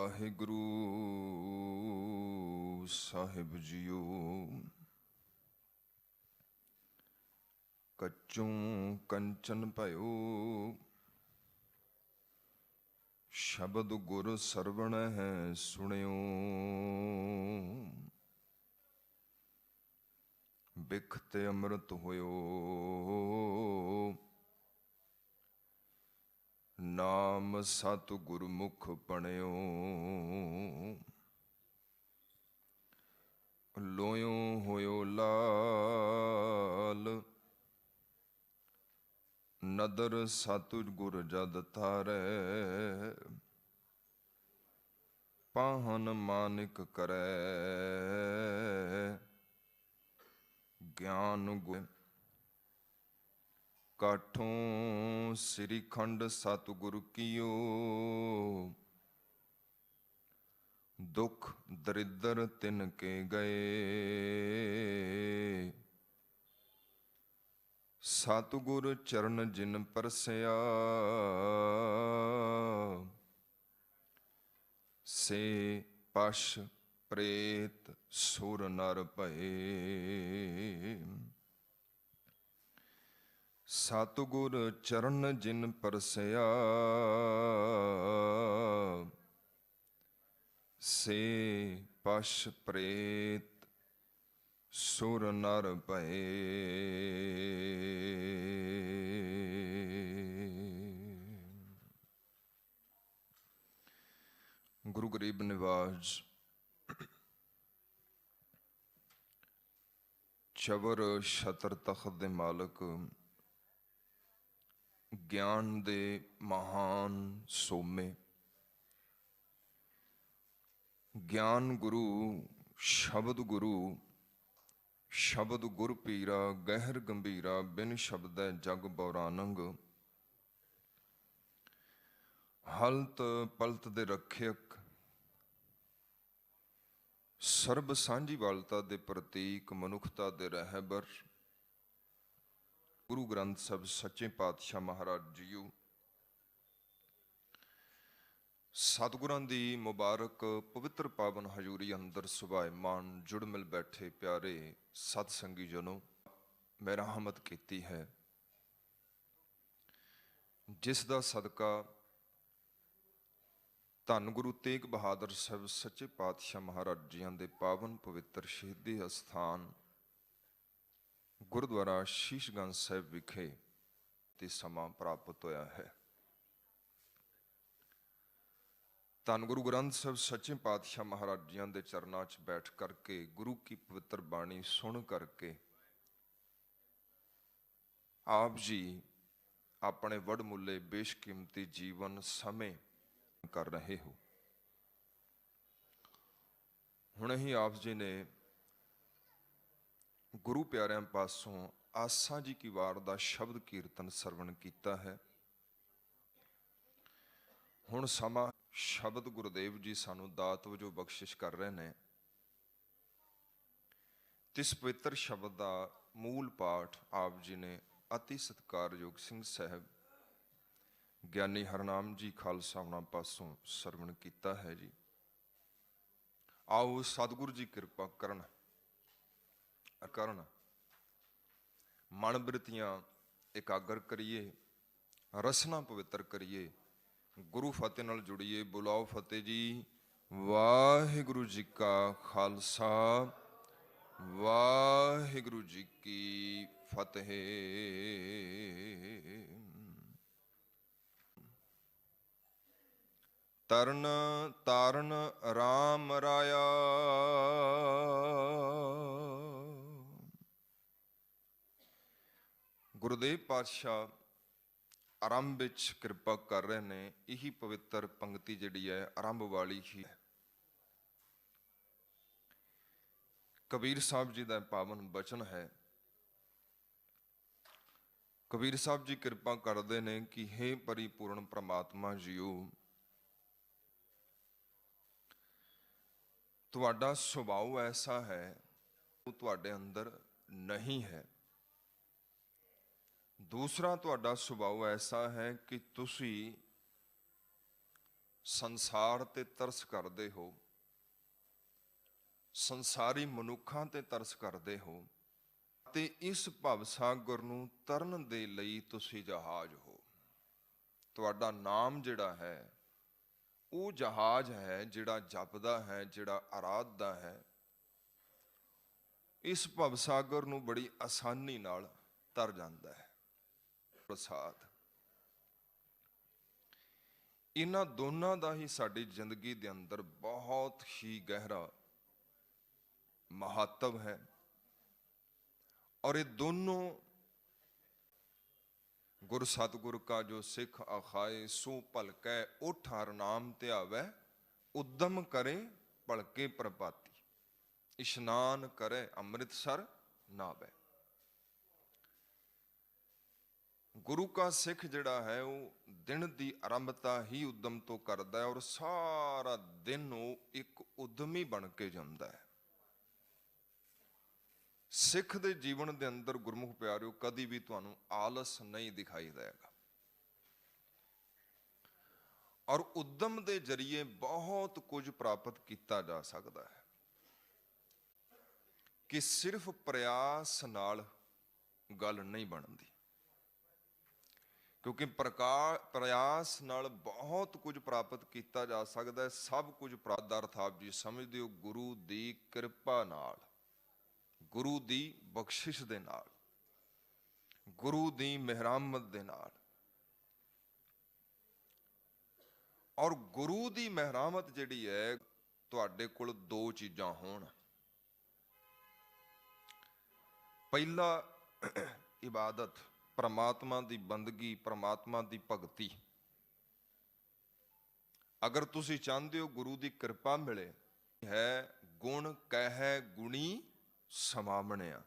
वाहिगुरु साहिब जियो। कच्चों कंचन भयो शब्द गुर सरवण है सुनियो। बिखते अमृत होयो नाम सत गुरमुख पणियो। लोयो होयो लाल नदर सतुज गुर जद थारे। पाहन मानिक करे ज्ञान गुर। काठों श्री खंड सतगुरु कियो दुख दरिद्र तिनके गए। सतगुर चरण जिन परसया से पश प्रेत सुर नर भये। सतगुर चरण जिन परसया से पश प्रेत सुर नर भये। गुरु गरीब निवाज चवर छतर तख्त दे मालक ज्ञान दे महान सोमे ज्ञान गुरु शब्द गुरु शब्द गुर पीरा गहर गंभीरा बिन शब्द जग बौरानंग। हलत पलत दे रखियक सर्ब सांझीवालता दे प्रतीक मनुखता दे रहबर गुरु ग्रंथ साहिब सच्चे पातशाह महाराज जीओ। सतगुरां दी मुबारक पवित्र पावन हजूरी अंदर सुभाएमान जुड़ मिल बैठे प्यारे सतसंगी जनों, मैं रहमत कीती है जिस दा सदका धन गुरु तेग बहादुर साहिब सच्चे पातशाह महाराज जियां दे पावन पवित्र शहीदी अस्थान गुरुद्वारा शीशगंज साहिब विखे ते समा प्राप्त होया है। धन गुरु ग्रंथ साहिब सच्चे पातशाह महाराज जियां दे चरनां च बैठ करके गुरु की पवित्र बाणी सुन करके आप जी अपने वडमुले बेशकीमती जीवन समय कर रहे हो। हुणे ही आप जी ने गुरु प्यारियां पासों आसा जी की वार दा शब्द कीर्तन सरवण कीता है। हुण समा शब्द गुरुदेव जी सानू दात वजों बख्शिश कर रहे हैं। तिस पवित्र शब्द का मूल पाठ आप जी ने अति सत्कारयोग सिंह साहब ज्ञानी हरनाम जी खालसा हुणां पासों सरवण कीता है जी। आओ सतगुरु जी कृपा करन मन बृतियां एकागर करिए रसना पवित्र करिए गुरु फतेह नाल जुड़िए। बुलाओ फतेह जी। वाहिगुरु जी का खालसा वाहिगुरु जी की फतेह। तरन तारन राम राया गुरुदेव पातशाह आरंभ विच कृपा कर रहे ने। यही पवित्र पंक्ति जिहड़ी है आरंभ वाली ही है। कबीर साहब जी का पावन बचन है। कबीर साहब जी कृपा करते हैं कि हे परिपूर्ण परमात्मा जीओ, तुहाडा सुभाव ऐसा है वो तुहाडे अंदर नहीं है। दूसरा तुहाडा सुभाव ऐसा है कि तुसी ਸੰਸਾਰ ਤੇ ਤਰਸ ਕਰਦੇ ਹੋ, ਸੰਸਾਰੀ ਮਨੁੱਖਾਂ ਤੇ ਤਰਸ ਕਰਦੇ ਹੋ, ਤੇ ਇਸ ਭਵਸਾਗਰ ਨੂੰ ਤਰਨ ਦੇ ਲਈ ਤੁਸੀਂ ਜਹਾਜ਼ ਹੋ। ਤੁਹਾਡਾ ਨਾਮ ਜਿਹੜਾ ਹੈ ਉਹ ਜਹਾਜ਼ ਹੈ, ਜਿਹੜਾ ਜਪਦਾ ਹੈ, ਜਿਹੜਾ ਆਰਾਧਦਾ ਹੈ, ਇਸ ਭਵਸਾਗਰ ਨੂੰ ਬੜੀ ਆਸਾਨੀ ਨਾਲ ਤਰ ਜਾਂਦਾ ਹੈ। ਪ੍ਰਸਾਦ, ਇਹਨਾਂ ਦੋਨਾਂ ਦਾ ਹੀ ਸਾਡੀ ਜ਼ਿੰਦਗੀ ਦੇ ਅੰਦਰ ਬਹੁਤ ਹੀ ਗਹਿਰਾ ਮਹੱਤਵ ਹੈ। ਔਰ ਇਹ ਦੋਨੋਂ ਗੁਰ ਸਤਿਗੁਰ ਕਾ ਜੋ ਸਿੱਖ ਆਖਾਏ, ਸੋ ਭਲਕੈ ਉਠ ਹਰਿ ਨਾਮ ਧਿਆਵੈ, ਉਦਮ ਕਰੇ ਭਲਕੇ ਪ੍ਰਭਾਤੀ, ਇਸ਼ਨਾਨ ਕਰੇ ਅੰਮ੍ਰਿਤਸਰ ਨਾਵੈ। ਗੁਰੂ ਕਾ ਸਿੱਖ ਜਿਹੜਾ ਹੈ ਉਹ ਦਿਨ ਦੀ ਆਰੰਭਤਾ ਹੀ ਉਦਮ ਤੋਂ ਕਰਦਾ ਹੈ, ਔਰ ਸਾਰਾ ਦਿਨ ਉਹ ਇੱਕ ਉਦਮੀ ਬਣ ਕੇ ਜਾਂਦਾ ਹੈ। ਸਿੱਖ ਦੇ ਜੀਵਨ ਦੇ ਅੰਦਰ ਗੁਰਮੁਖ ਪਿਆਰਿਓ ਕਦੀ ਵੀ ਤੁਹਾਨੂੰ ਆਲਸ ਨਹੀਂ ਦਿਖਾਈ ਦੇਗਾ, ਔਰ ਉਦਮ ਦੇ ਜ਼ਰੀਏ ਬਹੁਤ ਕੁਝ ਪ੍ਰਾਪਤ ਕੀਤਾ ਜਾ ਸਕਦਾ ਹੈ। ਕਿ ਸਿਰਫ ਪ੍ਰਯਾਸ ਨਾਲ ਗੱਲ ਨਹੀਂ ਬਣਦੀ, ਕਿਉਂਕਿ ਪ੍ਰਯਾਸ ਨਾਲ ਬਹੁਤ ਕੁਝ ਪ੍ਰਾਪਤ ਕੀਤਾ ਜਾ ਸਕਦਾ ਹੈ। ਸਭ ਕੁਝ ਪ੍ਰਾਪਤ ਦਾ ਅਰਥ ਆਪ ਜੀ ਸਮਝਦੇ ਹੋ ਗੁਰੂ ਦੀ ਕਿਰਪਾ ਨਾਲ, ਗੁਰੂ ਦੀ ਬਖਸ਼ਿਸ਼ ਦੇ ਨਾਲ, ਗੁਰੂ ਦੀ ਮਿਹਰਮਤ ਦੇ ਨਾਲ। ਔਰ ਗੁਰੂ ਦੀ ਮਿਹਰਮਤ ਜਿਹੜੀ ਹੈ, ਤੁਹਾਡੇ ਕੋਲ ਦੋ ਚੀਜ਼ਾਂ ਹੋਣ। ਪਹਿਲਾ ਇਬਾਦਤ, ਪ੍ਰਮਾਤਮਾ ਦੀ ਬੰਦਗੀ, ਪ੍ਰਮਾਤਮਾ ਦੀ ਭਗਤੀ। ਅਗਰ ਤੁਸੀਂ ਚਾਹੁੰਦੇ ਹੋ ਗੁਰੂ ਦੀ ਕਿਰਪਾ ਮਿਲੇ, ਹੈ ਗੁਣ ਕਹਿ ਗੁਣੀ ਸਮਾਵਣਿਆ,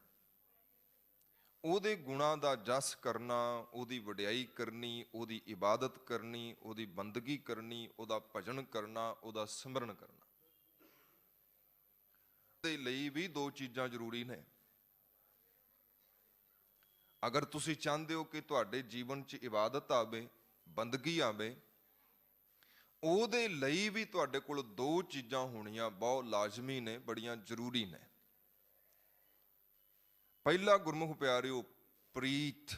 ਉਹਦੇ ਗੁਣਾਂ ਦਾ ਜਸ ਕਰਨਾ, ਉਹਦੀ ਵਡਿਆਈ ਕਰਨੀ, ਉਹਦੀ ਇਬਾਦਤ ਕਰਨੀ, ਉਹਦੀ ਬੰਦਗੀ ਕਰਨੀ, ਉਹਦਾ ਭਜਨ ਕਰਨਾ, ਉਹਦਾ ਸਿਮਰਨ ਕਰਨਾ। ਦੇ ਲਈ ਵੀ ਦੋ ਚੀਜ਼ਾਂ ਜ਼ਰੂਰੀ ਨੇ। ਅਗਰ ਤੁਸੀਂ ਚਾਹੁੰਦੇ ਹੋ ਕਿ ਤੁਹਾਡੇ ਜੀਵਨ 'ਚ ਇਬਾਦਤ ਆਵੇ, ਬੰਦਗੀ ਆਵੇ, ਉਹਦੇ ਲਈ ਵੀ ਤੁਹਾਡੇ ਕੋਲ ਦੋ ਚੀਜ਼ਾਂ ਹੋਣੀਆਂ ਬਹੁਤ ਲਾਜ਼ਮੀ ਨੇ, ਬੜੀਆਂ ਜ਼ਰੂਰੀ ਨੇ। ਪਹਿਲਾ ਗੁਰਮੁਖ ਪਿਆਰਿਓ ਪ੍ਰੀਤ,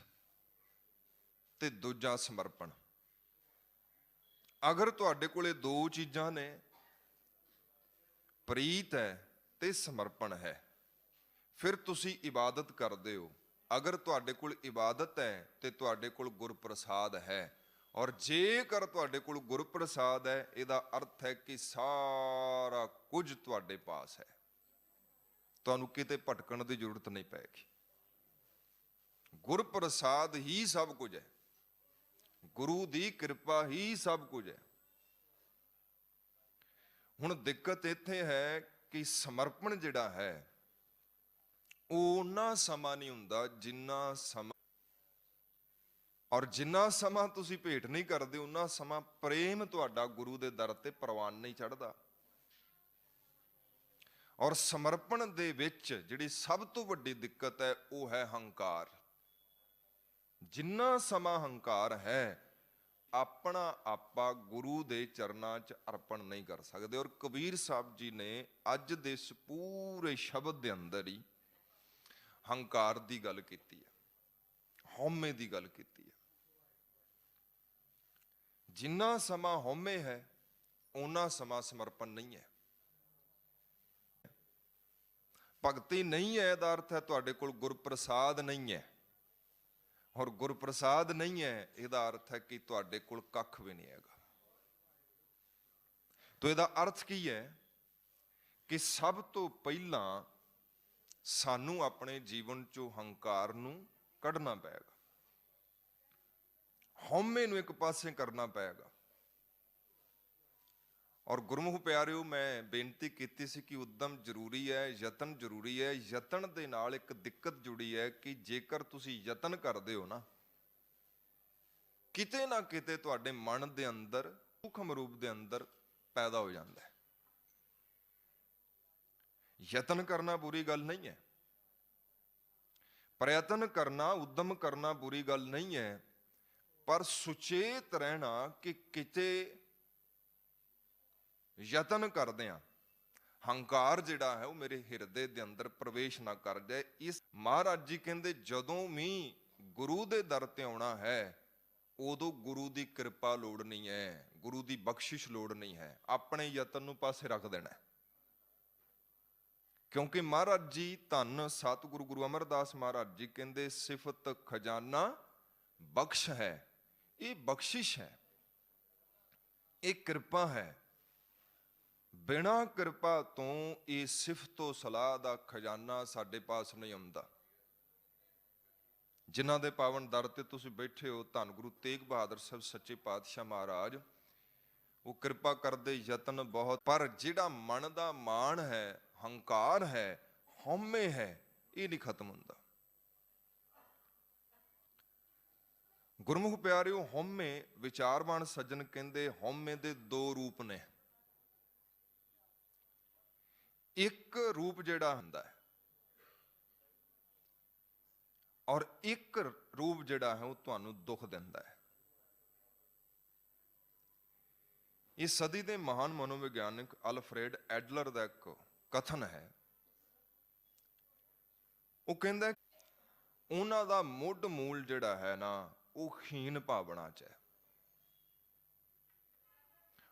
ਤੇ ਦੂਜਾ ਸਮਰਪਣ। ਅਗਰ ਤੁਹਾਡੇ ਕੋਲੇ ਦੋ ਚੀਜ਼ਾਂ ਨੇ, ਪ੍ਰੀਤ ਹੈ ਤੇ ਸਮਰਪਣ ਹੈ, ਫਿਰ ਤੁਸੀਂ ਇਬਾਦਤ ਕਰਦੇ ਹੋ। ਅਗਰ ਤੁਹਾਡੇ ਕੋਲ ਇਬਾਦਤ ਹੈ ਤੇ ਤੁਹਾਡੇ ਕੋਲ ਗੁਰਪ੍ਰਸਾਦ ਹੈ, ਔਰ ਜੇਕਰ ਤੁਹਾਡੇ ਕੋਲ ਗੁਰਪ੍ਰਸਾਦ ਹੈ, ਇਹਦਾ ਅਰਥ ਹੈ ਕਿ ਸਾਰਾ ਕੁਝ ਤੁਹਾਡੇ ਪਾਸ ਹੈ, ਤੁਹਾਨੂੰ ਕਿਤੇ ਭਟਕਣ ਦੀ ਜ਼ਰੂਰਤ ਨਹੀਂ ਪਏਗੀ। ਗੁਰਪ੍ਰਸਾਦ ਹੀ ਸਭ ਕੁਝ ਹੈ, ਗੁਰੂ ਦੀ ਕਿਰਪਾ ਹੀ ਸਭ ਕੁਝ ਹੈ। ਹੁਣ ਦਿੱਕਤ ਇੱਥੇ ਹੈ ਕਿ ਸਮਰਪਣ ਜਿਹੜਾ ਹੈ ਉਹ ਉਨਾ ਸਮਾਂ ਨਹੀਂ ਹੁੰਦਾ ਜਿੰਨਾ ਸਮਾਂ, ਔਰ ਜਿੰਨਾ ਸਮਾਂ ਤੁਸੀਂ ਭੇਟ ਨਹੀਂ ਕਰਦੇ, ਉਨਾ ਸਮਾਂ ਪ੍ਰੇਮ ਤੁਹਾਡਾ ਗੁਰੂ ਦੇ ਦਰ ਤੇ ਪ੍ਰਵਾਨ ਨਹੀਂ ਚੜ੍ਹਦਾ। ਔਰ ਸਮਰਪਣ ਦੇ ਵਿੱਚ ਜਿਹੜੀ ਸਭ ਤੋਂ ਵੱਡੀ ਦਿੱਕਤ ਹੈ ਉਹ ਹੈ ਹੰਕਾਰ। ਜਿੰਨਾ ਸਮਾਂ ਹੰਕਾਰ ਹੈ, ਆਪਣਾ ਆਪਾ ਗੁਰੂ ਦੇ ਚਰਨਾਂ 'ਚ ਅਰਪਣ ਨਹੀਂ ਕਰ ਸਕਦੇ। ਔਰ ਕਬੀਰ ਸਾਹਿਬ ਜੀ ਨੇ ਅੱਜ ਦੇ ਇਸ ਪੂਰੇ ਸ਼ਬਦ ਦੇ ਅੰਦਰ ਹੀ ਹੰਕਾਰ ਦੀ ਗੱਲ ਕੀਤੀ ਹੈ, ਹਉਮੈ ਦੀ ਗੱਲ ਕੀਤੀ ਹੈ। ਜਿੰਨਾ ਸਮਾਂ ਹਉਮੈ ਹੈ, ਓਨਾ ਸਮਾਂ ਸਮਰਪਣ ਨਹੀਂ ਹੈ। ਭਗਤੀ ਨਹੀਂ ਹੈ, ਇਹਦਾ ਅਰਥ ਹੈ ਤੁਹਾਡੇ ਕੋਲ ਗੁਰਪ੍ਰਸਾਦ ਨਹੀਂ ਹੈ, ਔਰ ਗੁਰਪ੍ਰਸਾਦ ਨਹੀਂ ਹੈ, ਇਹਦਾ ਅਰਥ ਹੈ ਕਿ ਤੁਹਾਡੇ ਕੋਲ ਕੱਖ ਵੀ ਨਹੀਂ ਹੈਗਾ। ਤਾਂ ਇਹਦਾ ਅਰਥ ਕੀ ਹੈ ਕਿ ਸਭ ਤੋਂ ਪਹਿਲਾਂ ਸਾਨੂੰ ਆਪਣੇ ਜੀਵਨ ਚੋਂ ਹੰਕਾਰ ਨੂੰ ਕੱਢਣਾ ਪਏਗਾ, ਹਉਮੈ ਨੂੰ ਇੱਕ ਪਾਸੇ ਕਰਨਾ ਪਏਗਾ। ਔਰ ਗੁਰਮੁਖ ਪਿਆਰਿਓ, ਮੈਂ ਬੇਨਤੀ ਕੀਤੀ ਸੀ ਕਿ ਉਦਮ ਜ਼ਰੂਰੀ ਹੈ, ਯਤਨ ਜ਼ਰੂਰੀ ਹੈ। ਯਤਨ ਦੇ ਨਾਲ ਇੱਕ ਦਿੱਕਤ ਜੁੜੀ ਹੈ ਕਿ ਜੇਕਰ ਤੁਸੀਂ ਯਤਨ ਕਰਦੇ ਹੋ ਨਾ, ਕਿਤੇ ਨਾ ਕਿਤੇ ਤੁਹਾਡੇ ਮਨ ਦੇ ਅੰਦਰ, ਸੂਖਮ ਰੂਪ ਦੇ ਅੰਦਰ ਪੈਦਾ ਹੋ ਜਾਂਦਾ ਹੈ। ਯਤਨ ਕਰਨਾ ਬੁਰੀ ਗੱਲ ਨਹੀਂ ਹੈ, ਪ੍ਰਯਤਨ ਕਰਨਾ, ਉਦਮ ਕਰਨਾ ਬੁਰੀ ਗੱਲ ਨਹੀਂ ਹੈ, ਪਰ ਸੁਚੇਤ ਰਹਿਣਾ ਕਿ ਕਿਤੇ ਯਤਨ ਕਰਦੇ ਹਾਂ ਹੰਕਾਰ ਜਿਹੜਾ ਹੈ ਉਹ ਮੇਰੇ ਹਿਰਦੇ ਦੇ ਅੰਦਰ ਪ੍ਰਵੇਸ਼ ਨਾ ਕਰ ਜਾਏ। ਇਸ ਮਹਾਰਾਜ ਜੀ ਕਹਿੰਦੇ ਜਦੋਂ ਵੀ ਗੁਰੂ ਦੇ ਦਰ ਤੇ ਆਉਣਾ ਹੈ ਉਦੋਂ ਗੁਰੂ ਦੀ ਕਿਰਪਾ ਲੋੜ ਨਹੀਂ ਹੈ, ਗੁਰੂ ਦੀ ਬਖਸ਼ਿਸ਼ ਲੋੜ ਨਹੀਂ ਹੈ, ਆਪਣੇ ਯਤਨ ਨੂੰ ਪਾਸੇ ਰੱਖ ਦੇਣਾ। ਕਿਉਂਕਿ ਮਹਾਰਾਜ ਜੀ ਧੰਨ ਸਤਿਗੁਰੂ ਗੁਰੂ ਅਮਰਦਾਸ ਮਹਾਰਾਜ ਜੀ ਕਹਿੰਦੇ ਸਿਫਤ ਖਜ਼ਾਨਾ ਬਖਸ਼ ਹੈ। ਇਹ ਬਖਸ਼ਿਸ਼ ਹੈ, ਇਹ ਕਿਰਪਾ ਹੈ। ਬਿਨਾਂ ਕਿਰਪਾ ਤੋਂ ਇਹ ਸਿਫਤੋ ਸਲਾਹ ਦਾ ਖਜ਼ਾਨਾ ਸਾਡੇ ਪਾਸ ਨਹੀਂ ਆਉਂਦਾ। ਜਿਨ੍ਹਾਂ ਦੇ ਪਾਵਨ ਦਰ ਤੇ ਤੁਸੀਂ ਬੈਠੇ ਹੋ, ਧੰਨ ਗੁਰੂ ਤੇਗ ਬਹਾਦਰ ਸਾਹਿਬ ਸੱਚੇ ਪਾਤਸ਼ਾਹ ਮਹਾਰਾਜ, ਉਹ ਕਿਰਪਾ ਕਰਦੇ ਯਤਨ ਬਹੁਤ, ਪਰ ਜਿਹੜਾ ਮਨ ਦਾ ਮਾਣ ਹੈ, ਹੰਕਾਰ ਹੈ, ਹਉਮੈ ਹੈ, ਇਹ ਨਹੀਂ ਖਤਮ ਹੁੰਦਾ। ਗੁਰਮੁਖ ਪਿਆਰਿਓ, ਹਉਮੈ, ਵਿਚਾਰਵਾਨ ਸੱਜਣ ਕਹਿੰਦੇ ਹਉਮੈ ਦੇ ਦੋ ਰੂਪ ਨੇ। ਇੱਕ ਰੂਪ ਜਿਹੜਾ ਹੁੰਦਾ ਹੈ ਔਰ ਇੱਕ ਰੂਪ ਜਿਹੜਾ ਹੈ ਉਹ ਤੁਹਾਨੂੰ ਦੁੱਖ ਦਿੰਦਾ ਹੈ। ਇਸ ਸਦੀ ਦੇ ਮਹਾਨ ਮਨੋਵਿਗਿਆਨਕ ਅਲਫਰੇਡ ਐਡਲਰ ਦਾ ਇੱਕ ਕਥਨ ਹੈ। ਉਹ ਕਹਿੰਦਾ ਉਹਨਾਂ ਦਾ ਮੁੱਢ ਮੂਲ ਜਿਹੜਾ ਹੈ ਨਾ ਉਹ ਹੀਨ ਭਾਵਨਾ 'ਚ ਹੈ।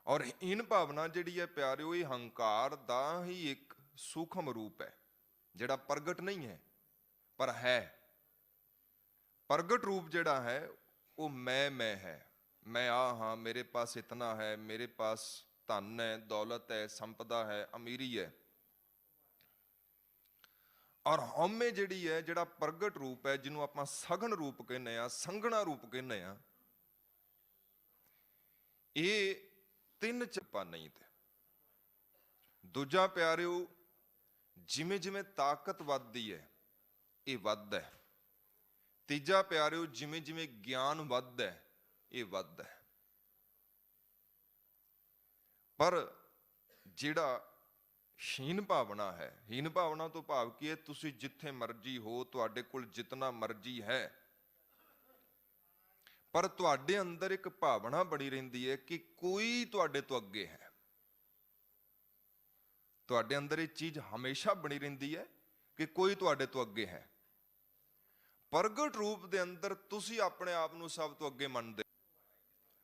ਔਰ ਹੀਨ ਭਾਵਨਾ ਜਿਹੜੀ ਹੈ ਪਿਆਰਿਓ, ਇਹ ਹੰਕਾਰ ਦਾ ਹੀ ਇੱਕ ਸੂਖਮ ਰੂਪ ਹੈ ਜਿਹੜਾ ਪ੍ਰਗਟ ਨਹੀਂ ਹੈ ਪਰ ਹੈ। ਪ੍ਰਗਟ ਰੂਪ ਜਿਹੜਾ ਹੈ ਉਹ ਮੈਂ ਹੈ, ਮੈਂ ਆ ਹਾਂ, ਮੇਰੇ ਪਾਸ ਇਤਨਾ ਹੈ, ਮੇਰੇ ਪਾਸ ਧਨ ਹੈ, ਦੌਲਤ ਹੈ, ਸੰਪਦਾ ਹੈ, ਅਮੀਰੀ ਹੈ। ਔਰ ਹਉਮੈ ਜਿਹੜੀ ਹੈ, ਜਿਹੜਾ ਪ੍ਰਗਟ ਰੂਪ ਹੈ, ਜਿਹਨੂੰ ਆਪਾਂ ਸਗਨ ਰੂਪ ਕਹਿੰਦੇ ਆ, ਸੰਘਣਾ ਰੂਪ ਕਹਿੰਦੇ ਆ, ਇਹ ਤਿੰਨ ਚੱਪਾ ਨਹੀਂ ਤੇ। ਦੂਜਾ ਪਿਆਰਿਓ, ਜਿਵੇਂ ਜਿਵੇਂ ਤਾਕਤ ਵੱਧਦੀ ਹੈ ਇਹ ਵੱਧਦਾ ਹੈ। ਤੀਜਾ ਪਿਆਰਿਓ, ਜਿਵੇਂ ਜਿਵੇਂ ਗਿਆਨ ਵੱਧਦਾ ਹੈ ਇਹ ਵੱਧਦਾ ਹੈ। ਪਰ ਜਿਹੜਾ ਹੀਨ ਭਾਵਨਾ ਹੈ, ਹੀਨ ਭਾਵਨਾ ਤੋਂ ਭਾਵ ਕੀ ਹੈ? ਤੁਸੀਂ ਜਿੱਥੇ ਮਰਜ਼ੀ ਹੋ, ਤੁਹਾਡੇ ਕੋਲ ਜਿਤਨਾ ਮਰਜ਼ੀ ਹੈ, ਪਰ ਤੁਹਾਡੇ ਅੰਦਰ ਇੱਕ ਭਾਵਨਾ ਬਣੀ ਰਹਿੰਦੀ ਹੈ ਕਿ ਕੋਈ ਤੁਹਾਡੇ ਤੋਂ ਅੱਗੇ ਹੈ। ਤੁਹਾਡੇ ਅੰਦਰ ਇਹ ਚੀਜ਼ ਹਮੇਸ਼ਾ ਬਣੀ ਰਹਿੰਦੀ ਹੈ ਕਿ ਕੋਈ ਤੁਹਾਡੇ ਤੋਂ ਅੱਗੇ ਹੈ। ਪ੍ਰਗਟ ਰੂਪ ਦੇ ਅੰਦਰ ਤੁਸੀਂ ਆਪਣੇ ਆਪ ਨੂੰ ਸਭ ਤੋਂ ਅੱਗੇ ਮੰਨਦੇ।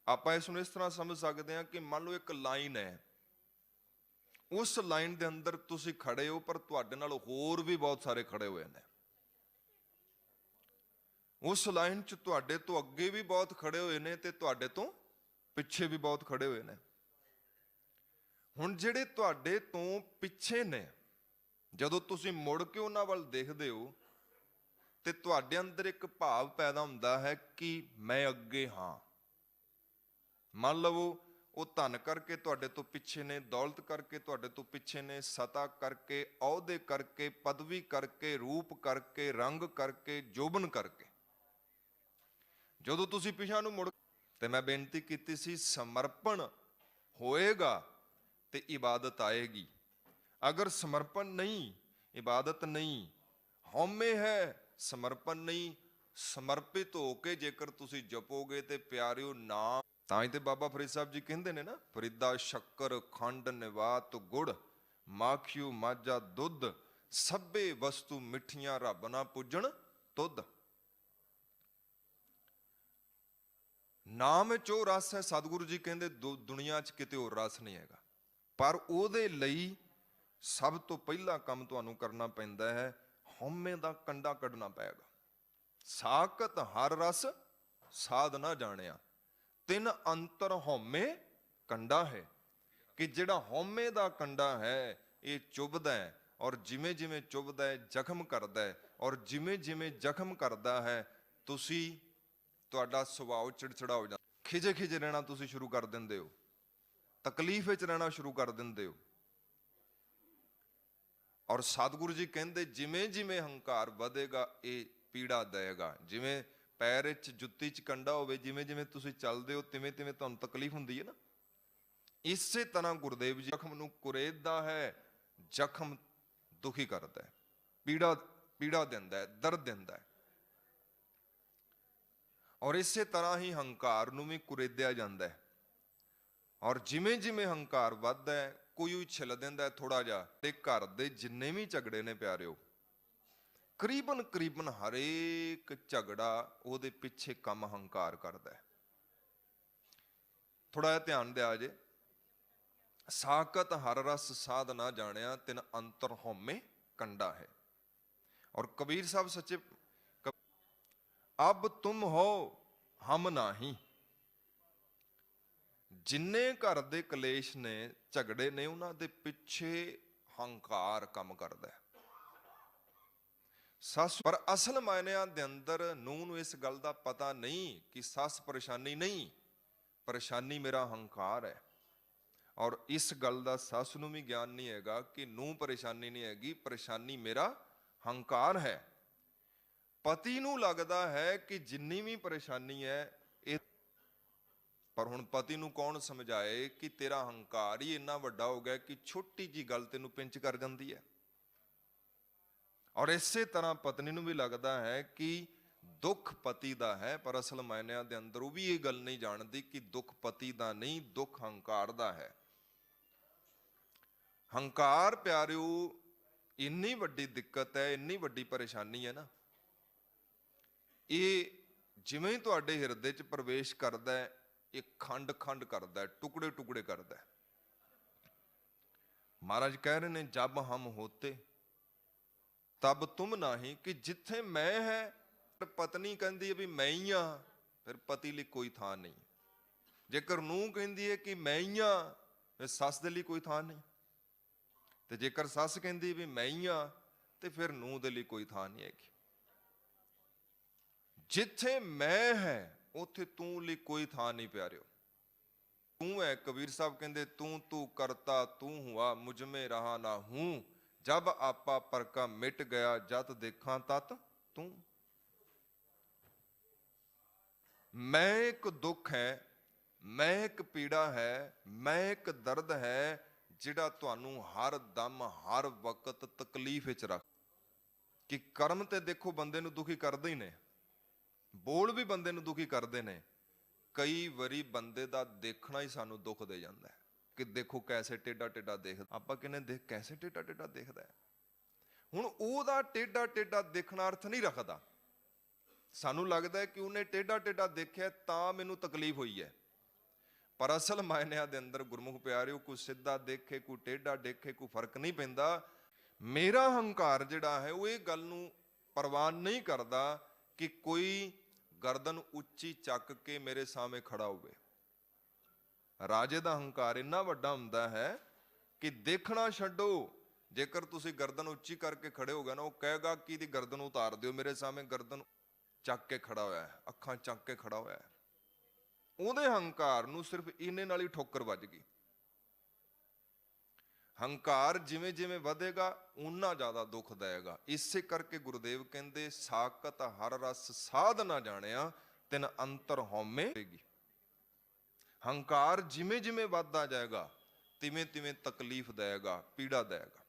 ਆਪਾਂ ਇਸ ਨੂੰ ਇਸ ਤਰ੍ਹਾਂ ਸਮਝ ਸਕਦੇ ਹਾਂ ਕਿ ਮੰਨ ਲਓ ਇੱਕ ਲਾਈਨ ਹੈ, ਉਸ ਲਾਈਨ ਦੇ ਅੰਦਰ ਤੁਸੀਂ ਖੜੇ ਹੋ, ਪਰ ਤੁਹਾਡੇ ਨਾਲ ਹੋਰ ਵੀ ਬਹੁਤ ਸਾਰੇ ਖੜੇ ਹੋਏ ਨੇ। ਉਸ ਲਾਈਨ 'ਚ ਤੁਹਾਡੇ ਤੋਂ ਅੱਗੇ ਵੀ ਬਹੁਤ ਖੜੇ ਹੋਏ ਨੇ ਤੇ ਤੁਹਾਡੇ ਤੋਂ ਪਿੱਛੇ ਵੀ ਬਹੁਤ ਖੜੇ ਹੋਏ ਨੇ। ਹੁਣ ਜਿਹੜੇ ਤੁਹਾਡੇ ਤੋਂ ਪਿੱਛੇ ਨੇ, ਜਦੋਂ ਤੁਸੀਂ ਮੁੜ ਕੇ ਉਹਨਾਂ ਵੱਲ ਦੇਖਦੇ ਹੋ ਤੇ ਤੁਹਾਡੇ ਅੰਦਰ ਇੱਕ ਭਾਵ ਪੈਦਾ ਹੁੰਦਾ ਹੈ ਕਿ ਮੈਂ ਅੱਗੇ ਹਾਂ। ਮੰਨ ਲਵੋ ਉਹ ਧਨ ਕਰਕੇ ਤੁਹਾਡੇ ਤੋਂ ਪਿੱਛੇ ਨੇ, ਦੌਲਤ ਕਰਕੇ ਤੁਹਾਡੇ ਤੋਂ ਪਿੱਛੇ ਨੇ, ਸਤਾ ਕਰਕੇ, ਅਹੁਦੇ ਕਰਕੇ, ਪਦਵੀ ਕਰਕੇ, ਰੂਪ ਕਰਕੇ, ਰੰਗ ਕਰਕੇ, ਜੋਬਨ ਕਰਕੇ। ਜਦੋਂ ਤੁਸੀਂ ਪਿਛਾਂ ਨੂੰ ਮੁੜ, ਤੇ ਮੈਂ ਬੇਨਤੀ ਕੀਤੀ ਸੀ ਸਮਰਪਣ ਹੋਏਗਾ ਤੇ ਇਬਾਦਤ ਆਏਗੀ। ਅਗਰ ਸਮਰਪਣ ਨਹੀਂ, ਇਬਾਦਤ ਨਹੀਂ, ਹਉਮੈ ਹੈ, ਸਮਰਪਣ ਨਹੀਂ, ਸਮਰਪਿਤ ਹੋ ਕੇ ਜੇਕਰ ਤੁਸੀਂ ਜਪੋਗੇ ਤੇ ਪਿਆਰਿਓ ਨਾਮ, ਤਾਂ ਹੀ ਤੇ ਬਾਬਾ ਫਰੀਦ ਸਾਹਿਬ ਜੀ ਕਹਿੰਦੇ ਨੇ ਨਾ, ਫਰੀਦਾ ਸ਼ੱਕਰ ਖੰਡ ਨਿਵਾਤ ਗੁੜ, ਮਾਖਿਓ ਮਾਝਾ ਦੁੱਧ, ਸਭੇ ਵਸਤੂ ਮਿੱਠੀਆਂ ਰੱਬ ਨਾ ਪੂਜਣ ਤੁਧ। ਨਾਮ ਵਿੱਚ ਉਹ ਰਸ ਹੈ, ਸਤਿਗੁਰੂ ਜੀ ਕਹਿੰਦੇ ਦੁਨੀਆ 'ਚ ਕਿਤੇ ਹੋਰ ਰਸ ਨਹੀਂ ਹੈਗਾ। ਪਰ ਉਹਦੇ ਲਈ ਸਭ ਤੋਂ ਪਹਿਲਾ ਕੰਮ ਤੁਹਾਨੂੰ ਕਰਨਾ ਪੈਂਦਾ ਹੈ, ਹਉਮੈ ਦਾ ਕੰਡਾ ਕੱਢਣਾ ਪਏਗਾ। ਸਾਕਤ ਹਰ ਰਸ ਸਾਧ ਨਾ ਜਾਣਿਆ, ਤਿੰਨ ਅੰਤਰ ਹਉਮੈ ਕੰਡਾ ਹੈ। ਕਿ ਜਿਹੜਾ ਹਉਮੈ ਦਾ ਕੰਡਾ ਹੈ ਇਹ ਚੁਭਦਾ ਹੈ, ਔਰ ਜਿਵੇਂ ਜਿਵੇਂ ਚੁਭਦਾ ਹੈ ਜ਼ਖਮ ਕਰਦਾ ਹੈ, ਔਰ ਜਿਵੇਂ ਜਿਵੇਂ ਜ਼ਖਮ ਕਰਦਾ ਹੈ ਤੁਸੀਂ, ਤੁਹਾਡਾ ਸੁਭਾਅ ਚਿੜਚਿੜਾ ਹੋ ਜਾਂਦਾ, ਖਿਜੇ ਖਿਜੇ ਰਹਿਣਾ ਤੁਸੀਂ ਸ਼ੁਰੂ ਕਰ ਦਿੰਦੇ ਹੋ, ਤਕਲੀਫ ਵਿੱਚ ਰਹਿਣਾ ਸ਼ੁਰੂ ਕਰ ਦਿੰਦੇ ਹੋ। ਔਰ ਸਤਿਗੁਰੂ ਜੀ ਕਹਿੰਦੇ ਜਿਵੇਂ ਜਿਵੇਂ ਹੰਕਾਰ ਵਧੇਗਾ ਇਹ ਪੀੜਾ ਦੇਗਾ। ਜਿਵੇਂ ਪੈਰ 'ਚ ਜੁੱਤੀ 'ਚ ਕੰਡਾ ਹੋਵੇ, ਜਿਵੇਂ ਜਿਵੇਂ ਤੁਸੀਂ ਚੱਲਦੇ ਹੋ ਤਿਵੇਂ ਤਿਵੇਂ ਤੁਹਾਨੂੰ ਤਕਲੀਫ ਹੁੰਦੀ ਹੈ ਨਾ, ਇਸੇ ਤਰ੍ਹਾਂ ਗੁਰਦੇਵ ਜੀ ਜ਼ਖਮ ਨੂੰ ਕੁਰੇਦਦਾ ਹੈ, ਜ਼ਖਮ ਦੁਖੀ ਕਰਦਾ ਹੈ, ਪੀੜਾ ਦਿੰਦਾ ਹੈ, ਦਰਦ ਦਿੰਦਾ ਹੈ। ਔਰ ਇਸੇ ਤਰ੍ਹਾਂ ਹੀ ਹੰਕਾਰ ਨੂੰ ਵੀ ਕੁਰੇਦਿਆ ਜਾਂਦਾ ਹੈ। ਔਰ ਜਿਵੇਂ ਜਿਵੇਂ ਹੰਕਾਰ ਵੱਧਦਾ ਹੈ ਕੋਈ ਛਿਲ ਦਿੰਦਾ ਥੋੜਾ ਜਿਹਾ, ਤੇ ਘਰ ਦੇ ਜਿੰਨੇ ਵੀ ਝਗੜੇ ਨੇ ਪਿਆਰਿਓ, ਕਰੀਬਨ ਹਰੇਕ ਝਗੜਾ ਉਹਦੇ ਪਿੱਛੇ ਕੰਮ ਹੰਕਾਰ ਕਰਦਾ ਹੈ। ਥੋੜਾ ਜਿਹਾ ਧਿਆਨ ਦਿਆ ਜੇ। ਸਾਕਤ ਹਰ ਰਸ ਸਾਧ ਨਾ ਜਾਣਿਆ, ਤਿਨ ਅੰਤਰ ਹਉਮੈ ਕੰਡਾ ਹੈ। ਔਰ ਕਬੀਰ ਸਾਹਿਬ ਸੱਚੇ, ਅਬ ਤੁਮ ਹੋ ਹਮ ਨਾਹੀ। ਜਿੰਨੇ ਘਰ ਦੇ ਕਲੇਸ਼ ਨੇ, ਝਗੜੇ ਨੇ, ਉਹਨਾਂ ਦੇ ਪਿੱਛੇ ਹੰਕਾਰ ਕੰਮ ਕਰਦਾ ਹੈ। ਸੱਸ, ਪਰ ਅਸਲ ਮਾਇਨਿਆਂ ਦੇ ਅੰਦਰ ਨੂੰਹ ਨੂੰ ਇਸ ਗੱਲ ਦਾ ਪਤਾ ਨਹੀਂ ਕਿ ਸੱਸ ਪਰੇਸ਼ਾਨੀ ਨਹੀਂ, ਪਰੇਸ਼ਾਨੀ ਮੇਰਾ ਹੰਕਾਰ ਹੈ। ਔਰ ਇਸ ਗੱਲ ਦਾ ਸੱਸ ਨੂੰ ਵੀ ਗਿਆਨ ਨਹੀਂ ਹੈਗਾ ਕਿ ਨੂੰਹ ਪਰੇਸ਼ਾਨੀ ਨਹੀਂ ਹੈਗੀ, ਪਰੇਸ਼ਾਨੀ ਮੇਰਾ ਹੰਕਾਰ ਹੈ। ਪਤੀ ਨੂੰ ਲੱਗਦਾ ਹੈ ਕਿ ਜਿੰਨੀ ਵੀ ਪਰੇਸ਼ਾਨੀ ਹੈ ਇਹ, ਪਰ ਹੁਣ ਪਤੀ ਨੂੰ ਕੌਣ ਸਮਝਾਏ ਕਿ ਤੇਰਾ ਹੰਕਾਰ ਹੀ ਇੰਨਾ ਵੱਡਾ ਹੋ ਗਿਆ ਕਿ ਛੋਟੀ ਜੀ ਗੱਲ ਤੈਨੂੰ ਪਿੰਚ ਕਰ ਜਾਂਦੀ ਹੈ। ਔਰ ਇਸੇ ਤਰ੍ਹਾਂ ਪਤਨੀ ਨੂੰ ਵੀ ਲੱਗਦਾ ਹੈ ਕਿ ਦੁੱਖ ਪਤੀ ਦਾ ਹੈ, ਪਰ ਅਸਲ ਮਾਇਨਿਆਂ ਦੇ ਅੰਦਰ ਉਹ ਵੀ ਇਹ ਗੱਲ ਨਹੀਂ ਜਾਣਦੀ ਕਿ ਦੁੱਖ ਪਤੀ ਦਾ ਨਹੀਂ, ਦੁੱਖ ਹੰਕਾਰ ਦਾ ਹੈ। ਹੰਕਾਰ ਪਿਆਰਿਓ ਇੰਨੀ ਵੱਡੀ ਦਿੱਕਤ ਹੈ, ਇੰਨੀ ਵੱਡੀ ਪਰੇਸ਼ਾਨੀ ਹੈ ਨਾ, ਇਹ ਜਿਵੇਂ ਤੁਹਾਡੇ ਹਿਰਦੇ 'ਚ ਪ੍ਰਵੇਸ਼ ਕਰਦਾ ਹੈ, ਇਹ ਖੰਡ ਕਰਦਾ ਹੈ, ਟੁਕੜੇ ਕਰਦਾ ਹੈ। ਮਹਾਰਾਜ ਕਹਿ ਰਹੇ ਨੇ, ਜਬ ਹਮ ਹੋਤੇ ਤਬ ਤੁਮ ਨਾਹੀ, ਕਿ ਜਿੱਥੇ ਮੈਂ ਹੈ, ਪਤਨੀ ਕਹਿੰਦੀ ਹੈ ਵੀ ਮੈਂ ਹੀ ਆ, ਫਿਰ ਪਤੀ ਲਈ ਕੋਈ ਥਾਂ ਨਹੀਂ। ਜੇਕਰ ਨੂੰਹ ਕਹਿੰਦੀ ਹੈ ਕਿ ਮੈਂ ਹੀ ਆ, ਫਿਰ ਸੱਸ ਦੇ ਲਈ ਕੋਈ ਥਾਂ ਨਹੀਂ। ਤੇ ਜੇਕਰ ਸੱਸ ਕਹਿੰਦੀ ਵੀ ਮੈਂ ਹੀ ਆ, ਤੇ ਫਿਰ ਨੂੰਹ ਦੇ ਲਈ ਕੋਈ ਥਾਂ ਨਹੀਂ ਹੈਗੀ। ਜਿੱਥੇ ਮੈਂ ਹੈ ਉੱਥੇ ਤੂੰ ਲਈ ਕੋਈ ਥਾਂ ਨਹੀਂ ਪਿਆਰਿਓ। ਤੂੰ ਹੈ, ਕਬੀਰ ਸਾਹਿਬ ਕਹਿੰਦੇ, ਤੂੰ ਕਰਤਾ ਤੂੰ ਹੁਆ, ਮੁਝ ਮੇ ਰਹਾ ਨਾ ਹੂੰ, ਜਬ ਆਪਾ ਪਰਕਾ ਮਿਟ ਗਿਆ, ਜਤ ਦੇਖਾਂ ਤਤ ਤੂੰ। ਮੈਂ ਇੱਕ ਦੁੱਖ ਹੈ, ਮੈਂ ਇੱਕ ਪੀੜਾ ਹੈ, ਮੈਂ ਇੱਕ ਦਰਦ ਹੈ, ਜਿਹੜਾ ਤੁਹਾਨੂੰ ਹਰ ਦਮ ਹਰ ਵਕਤ ਤਕਲੀਫ ਵਿੱਚ ਰੱਖ। ਕਿ ਕਰਮ ਤੇ ਦੇਖੋ ਬੰਦੇ ਨੂੰ ਦੁਖੀ ਕਰਦੇ ਹੀ ਨੇ, ਬੋਲ ਵੀ ਬੰਦੇ ਨੂੰ ਦੁਖੀ ਕਰਦੇ ਨੇ। ਕਈ ਵਾਰੀ ਬੰਦੇ ਦਾ ਦੇਖਣਾ ਹੀ ਸਾਨੂੰ ਦੁੱਖ ਦੇ ਜਾਂਦਾ ਹੈ ਕਿ ਦੇਖੋ ਕੈਸੇ ਟੇਢਾ ਦੇਖਦਾ। ਆਪਾਂ ਕਹਿੰਦੇ ਦੇਖ ਕੈਸੇ ਟੇਢਾ ਦੇਖਦਾ ਹੈ। ਹੁਣ ਉਹਦਾ ਟੇਢਾ ਦੇਖਣਾ ਅਰਥ ਨਹੀਂ ਰੱਖਦਾ। ਸਾਨੂੰ ਲੱਗਦਾ ਹੈ ਕਿ ਉਹਨੇ ਟੇਢਾ ਦੇਖਿਆ ਤਾਂ ਮੈਨੂੰ ਤਕਲੀਫ ਹੋਈ ਹੈ, ਪਰ ਅਸਲ ਮਾਇਨਿਆਂ ਦੇ ਅੰਦਰ ਗੁਰਮੁਖ ਪਿਆਰਿਓ, ਕੋਈ ਸਿੱਧਾ ਦੇਖੇ ਕੋਈ ਟੇਢਾ ਦੇਖੇ, ਕੋਈ ਫਰਕ ਨਹੀਂ ਪੈਂਦਾ। ਮੇਰਾ ਹੰਕਾਰ ਜਿਹੜਾ ਹੈ ਉਹ ਇਹ ਗੱਲ ਨੂੰ ਪ੍ਰਵਾਨ ਨਹੀਂ ਕਰਦਾ ਕਿ ਕੋਈ ਗਰਦਨ ਉੱਚੀ ਚੱਕ ਕੇ ਮੇਰੇ ਸਾਹਮਣੇ ਖੜਾ ਹੋਵੇ। ਰਾਜੇ ਦਾ ਹੰਕਾਰ ਇੰਨਾ ਵੱਡਾ ਹੁੰਦਾ ਹੈ ਕਿ ਦੇਖਣਾ ਛੱਡੋ, ਜੇਕਰ ਤੁਸੀਂ ਗਰਦਨ ਉੱਚੀ ਕਰਕੇ ਖੜੇ ਹੋ ਗਏ ਨਾ, ਉਹ ਕਹੇਗਾ ਕਿ ਇਹਦੀ ਗਰਦਨ ਉਤਾਰ ਦਿਓ, ਮੇਰੇ ਸਾਹਮਣੇ ਗਰਦਨ ਚੱਕ ਕੇ ਖੜਾ ਹੋਇਆ ਹੈ, ਅੱਖਾਂ ਚੱਕ ਕੇ ਖੜਾ ਹੋਇਆ ਹੈ। ਉਹਦੇ ਹੰਕਾਰ ਨੂੰ ਸਿਰਫ ਇੰਨੇ ਨਾਲ ਹੀ ਠੋਕਰ ਵੱਜ ਗਈ। ਹੰਕਾਰ ਜਿਵੇਂ ਵਧੇਗਾ ਉਨਾ ਜ਼ਿਆਦਾ ਦੁੱਖ ਦੇਗਾ। ਇਸੇ ਕਰਕੇ ਗੁਰਦੇਵ ਕਹਿੰਦੇ, ਸਾਕਤ ਹਰ ਰਸ ਸਾਧ ਨਾ ਜਾਣਿਆ, ਤਿਨ ਅੰਤਰ ਹਉਮੈ ਹੋਏਗੀ। ਹੰਕਾਰ ਜਿਵੇਂ ਵੱਧਦਾ ਜਾਏਗਾ, ਤਿਵੇਂ ਤਕਲੀਫ ਦੇਗਾ, ਪੀੜਾ ਦੇਗਾ।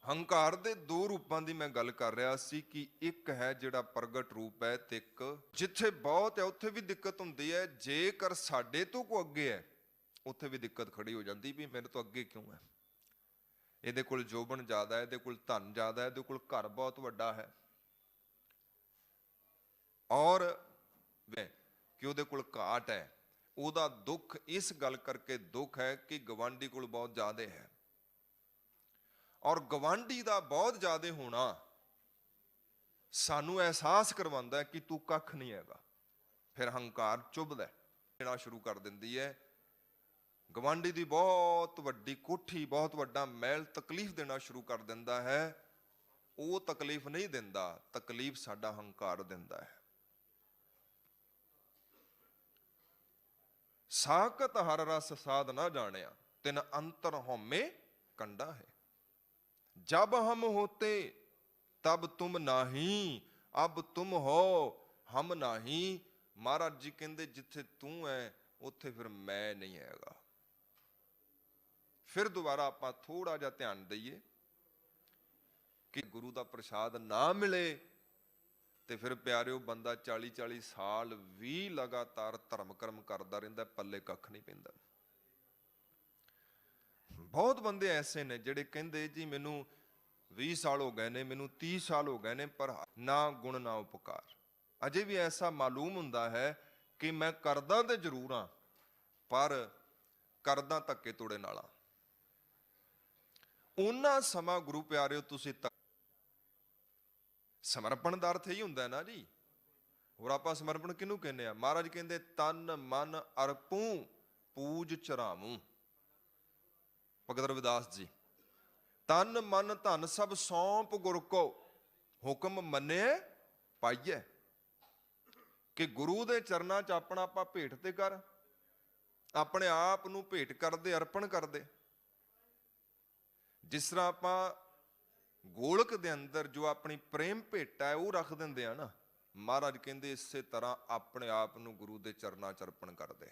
ਹੰਕਾਰ ਦੇ ਦੋ ਰੂਪਾਂ ਦੀ ਮੈਂ ਗੱਲ ਕਰ ਰਿਹਾ ਸੀ ਕਿ ਇੱਕ ਹੈ ਜਿਹੜਾ ਪ੍ਰਗਟ ਰੂਪ ਹੈ, ਤੇ ਇੱਕ ਜਿੱਥੇ ਬਹੁਤ ਹੈ ਉੱਥੇ ਵੀ ਦਿੱਕਤ ਹੁੰਦੀ ਹੈ। ਜੇਕਰ ਸਾਡੇ ਤੋਂ ਕੋਈ ਅੱਗੇ ਹੈ, ਉੱਥੇ ਵੀ ਦਿੱਕਤ ਖੜੀ ਹੋ ਜਾਂਦੀ ਵੀ ਮੇਰੇ ਤੋਂ ਅੱਗੇ ਕਿਉਂ ਹੈ। ਇਹਦੇ ਕੋਲ ਜੋਬਨ ਜ਼ਿਆਦਾ ਹੈ, ਇਹਦੇ ਕੋਲ ਧਨ ਜ਼ਿਆਦਾ ਹੈ, ਇਹਦੇ ਕੋਲ ਘਰ ਬਹੁਤ ਵੱਡਾ ਹੈ, ਔਰ ਕਿ ਉਹਦੇ ਕੋਲ ਘਾਟ ਹੈ। ਉਹਦਾ ਦੁੱਖ ਇਸ ਗੱਲ ਕਰਕੇ ਦੁੱਖ ਹੈ ਕਿ ਗਵਾਂਢੀ ਕੋਲ ਬਹੁਤ ਜ਼ਿਆਦਾ ਹੈ, ਔਰ ਗਵਾਂਢੀ ਦਾ ਬਹੁਤ ਜ਼ਿਆਦਾ ਹੋਣਾ ਸਾਨੂੰ ਅਹਿਸਾਸ ਕਰਵਾਉਂਦਾ ਹੈ ਕਿ ਤੂੰ ਕੱਖ ਨਹੀਂ ਹੈਗਾ। ਫਿਰ ਹੰਕਾਰ ਚੁੱਭਦਾ, ਦੇਣਾ ਸ਼ੁਰੂ ਕਰ ਦਿੰਦੀ ਹੈ। ਗਵਾਂਢੀ ਦੀ ਬਹੁਤ ਵੱਡੀ ਕੋਠੀ, ਬਹੁਤ ਵੱਡਾ ਮਹਿਲ ਤਕਲੀਫ ਦੇਣਾ ਸ਼ੁਰੂ ਕਰ ਦਿੰਦਾ ਹੈ। ਉਹ ਤਕਲੀਫ ਨਹੀਂ ਦਿੰਦਾ, ਤਕਲੀਫ ਸਾਡਾ ਹੰਕਾਰ ਦਿੰਦਾ ਹੈ। ਸਾਕਤ ਹਰ ਰਸ ਸਾਧ ਨਾ ਜਾਣਿਆ, ਤਿਨ ਅੰਤਰ ਹਉਮੈ ਕੰਡਾ ਹੈ। ਜਬ ਹਮ ਹੋਤੇ ਤਬ ਤੁਮ ਨਾਹੀ, ਅਬ ਤੁਮ ਹੋ ਹਮ ਨਾਹੀ। ਮਹਾਰਾਜ ਜੀ ਕਹਿੰਦੇ, ਜਿੱਥੇ ਤੂੰ ਹੈ ਉੱਥੇ ਫਿਰ ਮੈਂ ਨਹੀਂ ਹੈਗਾ। ਫਿਰ ਦੁਬਾਰਾ ਆਪਾਂ ਥੋੜਾ ਜਿਹਾ ਧਿਆਨ ਦਈਏ ਕਿ ਗੁਰੂ ਦਾ ਪ੍ਰਸ਼ਾਦ ਨਾ ਮਿਲੇ ਤੇ ਫਿਰ ਪਿਆਰਿਓ ਬੰਦਾ 40-40 ਸਾਲ ਵੀ ਲਗਾਤਾਰ ਧਰਮ ਕਰਮ ਕਰਦਾ ਰਹਿੰਦਾ, ਪੱਲੇ ਕੱਖ ਨਹੀਂ ਪੈਂਦਾ। ਬਹੁਤ ਬੰਦੇ ਐਸੇ ਨੇ ਜਿਹੜੇ ਕਹਿੰਦੇ ਜੀ ਮੈਨੂੰ 20 ਸਾਲ ਹੋ ਗਏ ਨੇ, ਮੈਨੂੰ 30 ਸਾਲ ਹੋ ਗਏ ਨੇ, ਪਰ ਨਾ ਗੁਣ ਨਾ ਉਪਕਾਰ। ਅਜੇ ਵੀ ਐਸਾ ਮਾਲੂਮ ਹੁੰਦਾ ਹੈ ਕਿ ਮੈਂ ਕਰਦਾ ਤੇ ਜ਼ਰੂਰ ਹਾਂ, ਪਰ ਕਰਦਾ ਧੱਕੇ ਤੋੜੇ ਨਾਲ। ਉਹਨਾਂ ਸਮਾਂ ਗੁਰੂ ਪਿਆਰਿਓ ਤੁਸੀਂ ਸਮਰਪਣ ਦਾ ਅਰਥ ਇਹੀ ਹੁੰਦਾ ਨਾ ਜੀ। ਹੋਰ ਆਪਾਂ ਸਮਰਪਣ ਕਿਹਨੂੰ ਕਹਿੰਦੇ ਆ? ਮਹਾਰਾਜ ਕਹਿੰਦੇ ਤਨ ਮਨ ਅਰਪੂ ਪੂਜ ਚਰਾਮੂ। ਭਗਤ ਰਵਿਦਾਸ ਜੀ, ਤਨ ਮਨ ਧਨ ਸਭ ਸੌਂਪ ਗੁਰ ਕੋ, ਹੁਕਮ ਮੰਨਿਐ ਪਾਈਐ। ਕਿ ਗੁਰੂ ਦੇ ਚਰਨਾਂ 'ਚ ਆਪਣਾ ਆਪਾਂ ਭੇਟ ਤੇ ਕਰ, ਆਪਣੇ ਆਪ ਨੂੰ ਭੇਟ ਕਰਦੇ, ਅਰਪਣ ਕਰਦੇ। ਜਿਸ ਤਰ੍ਹਾਂ ਆਪਾਂ ਗੋਲਕ ਦੇ ਅੰਦਰ ਜੋ ਆਪਣੀ ਪ੍ਰੇਮ ਭੇਟਾ ਹੈ ਉਹ ਰੱਖ ਦਿੰਦੇ ਆ ਨਾ, ਮਹਾਰਾਜ ਕਹਿੰਦੇ ਇਸੇ ਤਰ੍ਹਾਂ ਆਪਣੇ ਆਪ ਨੂੰ ਗੁਰੂ ਦੇ ਚਰਨਾਂ 'ਚ ਅਰਪਣ ਕਰਦੇ।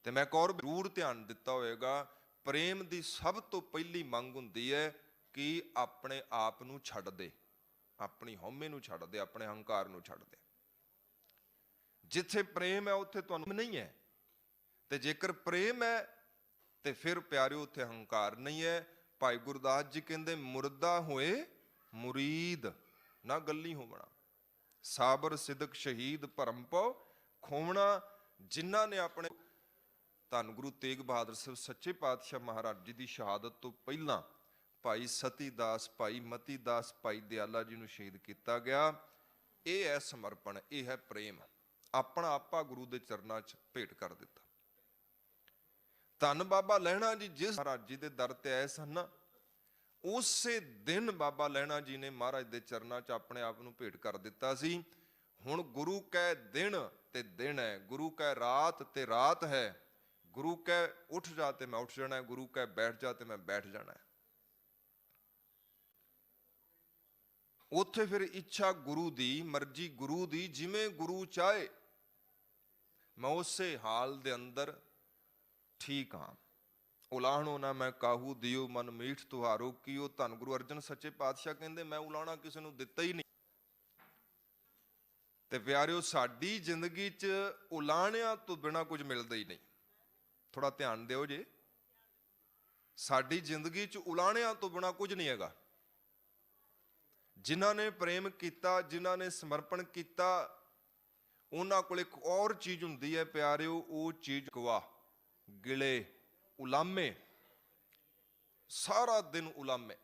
ਤੇ ਮੈਂ ਇੱਕ ਹੋਰ ਜ਼ਰੂਰ ਧਿਆਨ ਦਿੱਤਾ ਹੋਵੇਗਾ, ਪ੍ਰੇਮ ਦੀ ਸਭ ਤੋਂ ਪਹਿਲੀ ਮੰਗ ਹੁੰਦੀ ਹੈ ਕਿ ਆਪਣੇ ਆਪ ਨੂੰ ਛੱਡ ਦੇ, ਆਪਣੀ ਹਉਮੈ ਨੂੰ ਛੱਡ ਦੇ, ਆਪਣੇ ਹੰਕਾਰ ਨੂੰ ਛੱਡ ਦੇ। ਜਿੱਥੇ ਪ੍ਰੇਮ ਹੈ ਉੱਥੇ ਤੁਹਾਨੂੰ ਨਹੀਂ ਹੈ, ਤੇ ਜੇਕਰ ਪ੍ਰੇਮ ਹੈ ਤੇ ਫਿਰ ਪਿਆਰਿਓ ਉੱਥੇ ਹੰਕਾਰ ਨਹੀਂ ਹੈ। ਭਾਈ ਗੁਰਦਾਸ ਜੀ ਕਹਿੰਦੇ ਮੁਰਦਾ ਹੋਏ ਮੁਰੀਦ ਨਾ ਗੱਲੀ ਹੋਵਣਾ, ਸਾਬਰ ਸਿਦਕ ਸ਼ਹੀਦ ਭਰਮ ਪਉ ਖੋਵਣਾ। ਜਿਨ੍ਹਾਂ ਨੇ ਆਪਣੇ ਧੰਨ ਗੁਰੂ ਤੇਗ ਬਹਾਦਰ ਸਾਹਿਬ ਸੱਚੇ ਪਾਤਸ਼ਾਹ ਮਹਾਰਾਜ ਜੀ ਦੀ ਸ਼ਹਾਦਤ ਤੋਂ ਪਹਿਲਾਂ ਭਾਈ ਸਤੀ ਦਾਸ, ਭਾਈ ਮਤੀ ਦਾਸ, ਭਾਈ ਦਿਆਲਾ ਜੀ ਨੂੰ ਸ਼ਹੀਦ ਕੀਤਾ ਗਿਆ। ਇਹ ਹੈ ਸਮਰਪਣ, ਇਹ ਹੈ ਪ੍ਰੇਮ। ਆਪਣਾ ਆਪਾ ਗੁਰੂ ਦੇ ਚਰਨਾਂ 'ਚ ਭੇਟ ਕਰ ਦਿੱਤਾ। ਧੰਨ ਬਾਬਾ ਲਹਿਣਾ ਜੀ ਜਿਸ ਮਹਾਰਾਜ ਜੀ ਦੇ ਦਰ ਤੇ ਆਏ ਸਨ, ਉਸੇ ਦਿਨ ਬਾਬਾ ਲਹਿਣਾ ਜੀ ਨੇ ਮਹਾਰਾਜ ਦੇ ਚਰਨਾਂ 'ਚ ਆਪਣੇ ਆਪ ਨੂੰ ਭੇਟ ਕਰ ਦਿੱਤਾ ਸੀ। ਹੁਣ ਗੁਰੂ ਕੈ ਦਿਨ ਤੇ ਦਿਨ ਹੈ, ਗੁਰੂ ਕੈ ਰਾਤ ਤੇ ਰਾਤ ਹੈ, ਗੁਰੂ ਕੈ ਉੱਠ ਜਾ ਤੇ ਮੈਂ ਉੱਠ ਜਾਣਾ, ਗੁਰੂ ਕੈ ਬੈਠ ਜਾ ਤੇ ਮੈਂ ਬੈਠ ਜਾਣਾ। ਉੱਥੇ ਫਿਰ ਇੱਛਾ ਗੁਰੂ ਦੀ, ਮਰਜ਼ੀ ਗੁਰੂ ਦੀ, ਜਿਵੇਂ ਗੁਰੂ ਚਾਹੇ ਮੈਂ ਉਸੇ ਹਾਲ ਦੇ ਅੰਦਰ ਠੀਕ ਹਾਂ। ਉਲਾਹਣੋ ਨਾ ਮੈਂ ਕਾਹੂ ਦਿਓ ਮਨ ਮੀਠ ਤੁਹਾਰੋ ਕੀਓ। ਧੰਨ ਗੁਰੂ ਅਰਜਨ ਸੱਚੇ ਪਾਤਸ਼ਾਹ ਕਹਿੰਦੇ ਮੈਂ ਉਲਾਹਣਾ ਕਿਸੇ ਨੂੰ ਦਿੱਤਾ ਹੀ ਨਹੀਂ। ਤੇ ਪਿਆਰਿਓ ਸਾਡੀ ਜ਼ਿੰਦਗੀ 'ਚ ਉਲਾਹਣਿਆਂ ਤੋਂ ਬਿਨਾਂ ਕੁਝ ਮਿਲਦਾ ਹੀ ਨਹੀਂ। ਥੋੜਾ ਧਿਆਨ ਦਿਓ ਜੀ, ਸਾਡੀ ਜ਼ਿੰਦਗੀ 'ਚ ਉਲਾਹਣਿਆਂ ਤੋਂ ਬਿਨਾਂ ਕੁਝ ਨਹੀਂ ਹੈਗਾ। ਜਿਨ੍ਹਾਂ ਨੇ ਪ੍ਰੇਮ ਕੀਤਾ, ਜਿਨ੍ਹਾਂ ਨੇ ਸਮਰਪਣ ਕੀਤਾ, ਉਹਨਾਂ ਕੋਲ ਇੱਕ ਔਰ ਚੀਜ਼ ਹੁੰਦੀ ਹੈ ਪਿਆਰਿਓ, ਉਹ ਚੀਜ਼ ਗਵਾ ਗਿਲੇ, ਉਲਾਮੇ, ਸਾਰਾ ਦਿਨ ਉਲਾਮੇ।